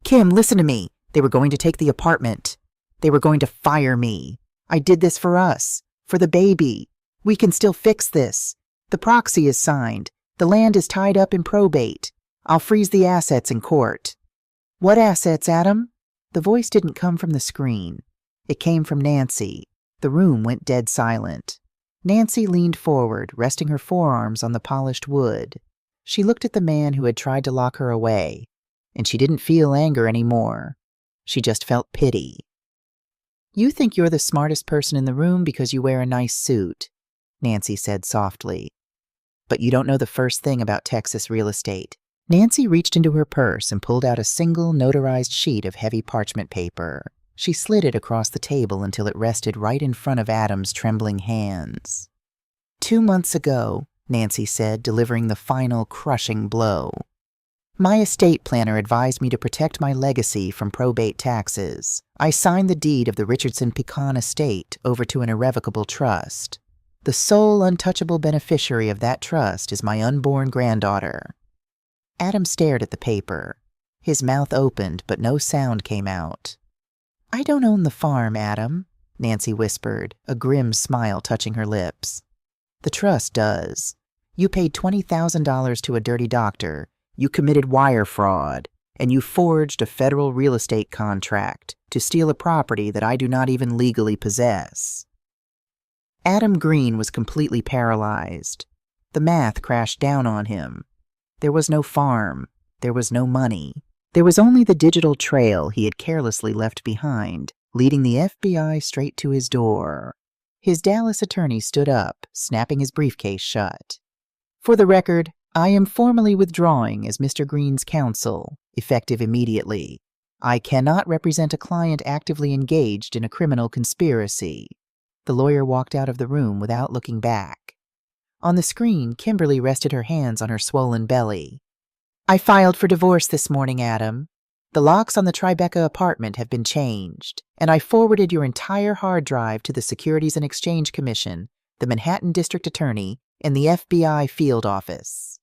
"Kim, listen to me. They were going to take the apartment. They were going to fire me. I did this for us, for the baby. We can still fix this. The proxy is signed. The land is tied up in probate. I'll freeze the assets in court." "What assets, Adam?" The voice didn't come from the screen. It came from Nancy. The room went dead silent. Nancy leaned forward, resting her forearms on the polished wood. She looked at the man who had tried to lock her away, and she didn't feel anger anymore. She just felt pity. "You think you're the smartest person in the room because you wear a nice suit," Nancy said softly. but you don't know the first thing about Texas real estate. Nancy reached into her purse and pulled out a single notarized sheet of heavy parchment paper. She slid it across the table until it rested right in front of Adam's trembling hands. 2 months ago, Nancy said, delivering the final crushing blow. My estate planner advised me to protect my legacy from probate taxes. I signed the deed of the Richardson Pecan estate over to an irrevocable trust. The sole untouchable beneficiary of that trust is my unborn granddaughter. Adam stared at the paper. His mouth opened, but no sound came out. I don't own the farm, Adam, Nancy whispered, a grim smile touching her lips. The trust does. You paid $20,000 to a dirty doctor. You committed wire fraud, and you forged a federal real estate contract to steal a property that I do not even legally possess. Adam Green was completely paralyzed. The math crashed down on him. There was no farm. There was no money. There was only the digital trail he had carelessly left behind, leading the FBI straight to his door. His Dallas attorney stood up, snapping his briefcase shut. For the record, I am formally withdrawing as Mr. Green's counsel, effective immediately. I cannot represent a client actively engaged in a criminal conspiracy. The lawyer walked out of the room without looking back. On the screen, Kimberly rested her hands on her swollen belly. I filed for divorce this morning, Adam. The locks on the Tribeca apartment have been changed, and I forwarded your entire hard drive to the Securities and Exchange Commission, the Manhattan District Attorney, and the FBI field office.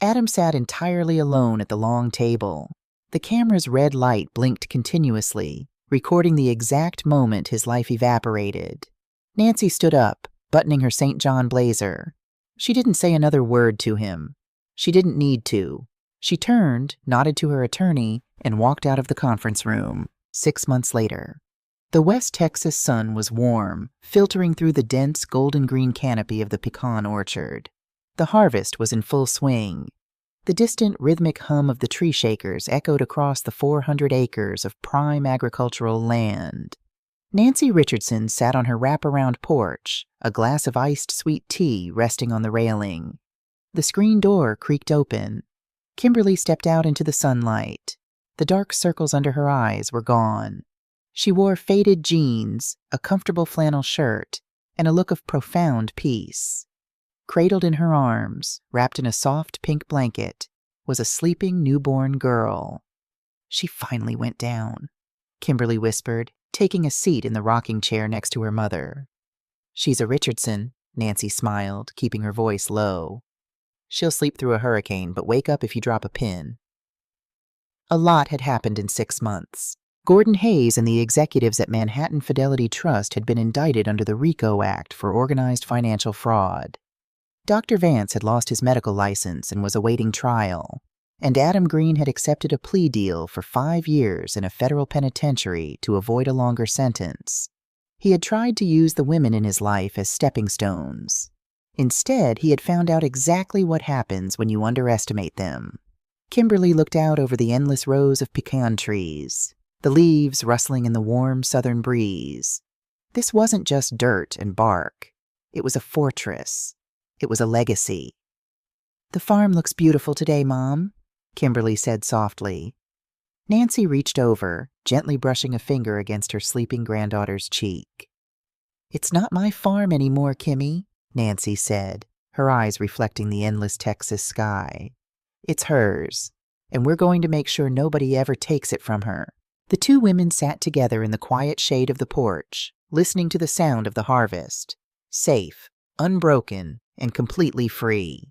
Adam sat entirely alone at the long table. The camera's red light blinked continuously, recording the exact moment his life evaporated. Nancy stood up, buttoning her St. John blazer. She didn't say another word to him. She didn't need to. She turned, nodded to her attorney, and walked out of the conference room. 6 months later. The West Texas sun was warm, filtering through the dense golden-green canopy of the pecan orchard. The harvest was in full swing. The distant rhythmic hum of the tree shakers echoed across the 400 acres of prime agricultural land. Nancy Richardson sat on her wraparound porch, a glass of iced sweet tea resting on the railing. The screen door creaked open. Kimberly stepped out into the sunlight. The dark circles under her eyes were gone. She wore faded jeans, a comfortable flannel shirt, and a look of profound peace. Cradled in her arms, wrapped in a soft pink blanket, was a sleeping newborn girl. She finally went down, Kimberly whispered, taking a seat in the rocking chair next to her mother. She's a Richardson, Nancy smiled, keeping her voice low. She'll sleep through a hurricane, but wake up if you drop a pin. A lot had happened in 6 months. Gordon Hayes and the executives at Manhattan Fidelity Trust had been indicted under the RICO Act for organized financial fraud. Dr. Vance had lost his medical license and was awaiting trial, and Adam Green had accepted a plea deal for 5 years in a federal penitentiary to avoid a longer sentence. He had tried to use the women in his life as stepping stones. Instead, he had found out exactly what happens when you underestimate them. Kimberly looked out over the endless rows of pecan trees, the leaves rustling in the warm southern breeze. This wasn't just dirt and bark. It was a fortress. It was a legacy. The farm looks beautiful today, Mom, Kimberly said softly. Nancy reached over, gently brushing a finger against her sleeping granddaughter's cheek. It's not my farm anymore, Kimmy, Nancy said, her eyes reflecting the endless Texas sky. It's hers, and we're going to make sure nobody ever takes it from her. The two women sat together in the quiet shade of the porch, listening to the sound of the harvest. Safe, unbroken, and completely free.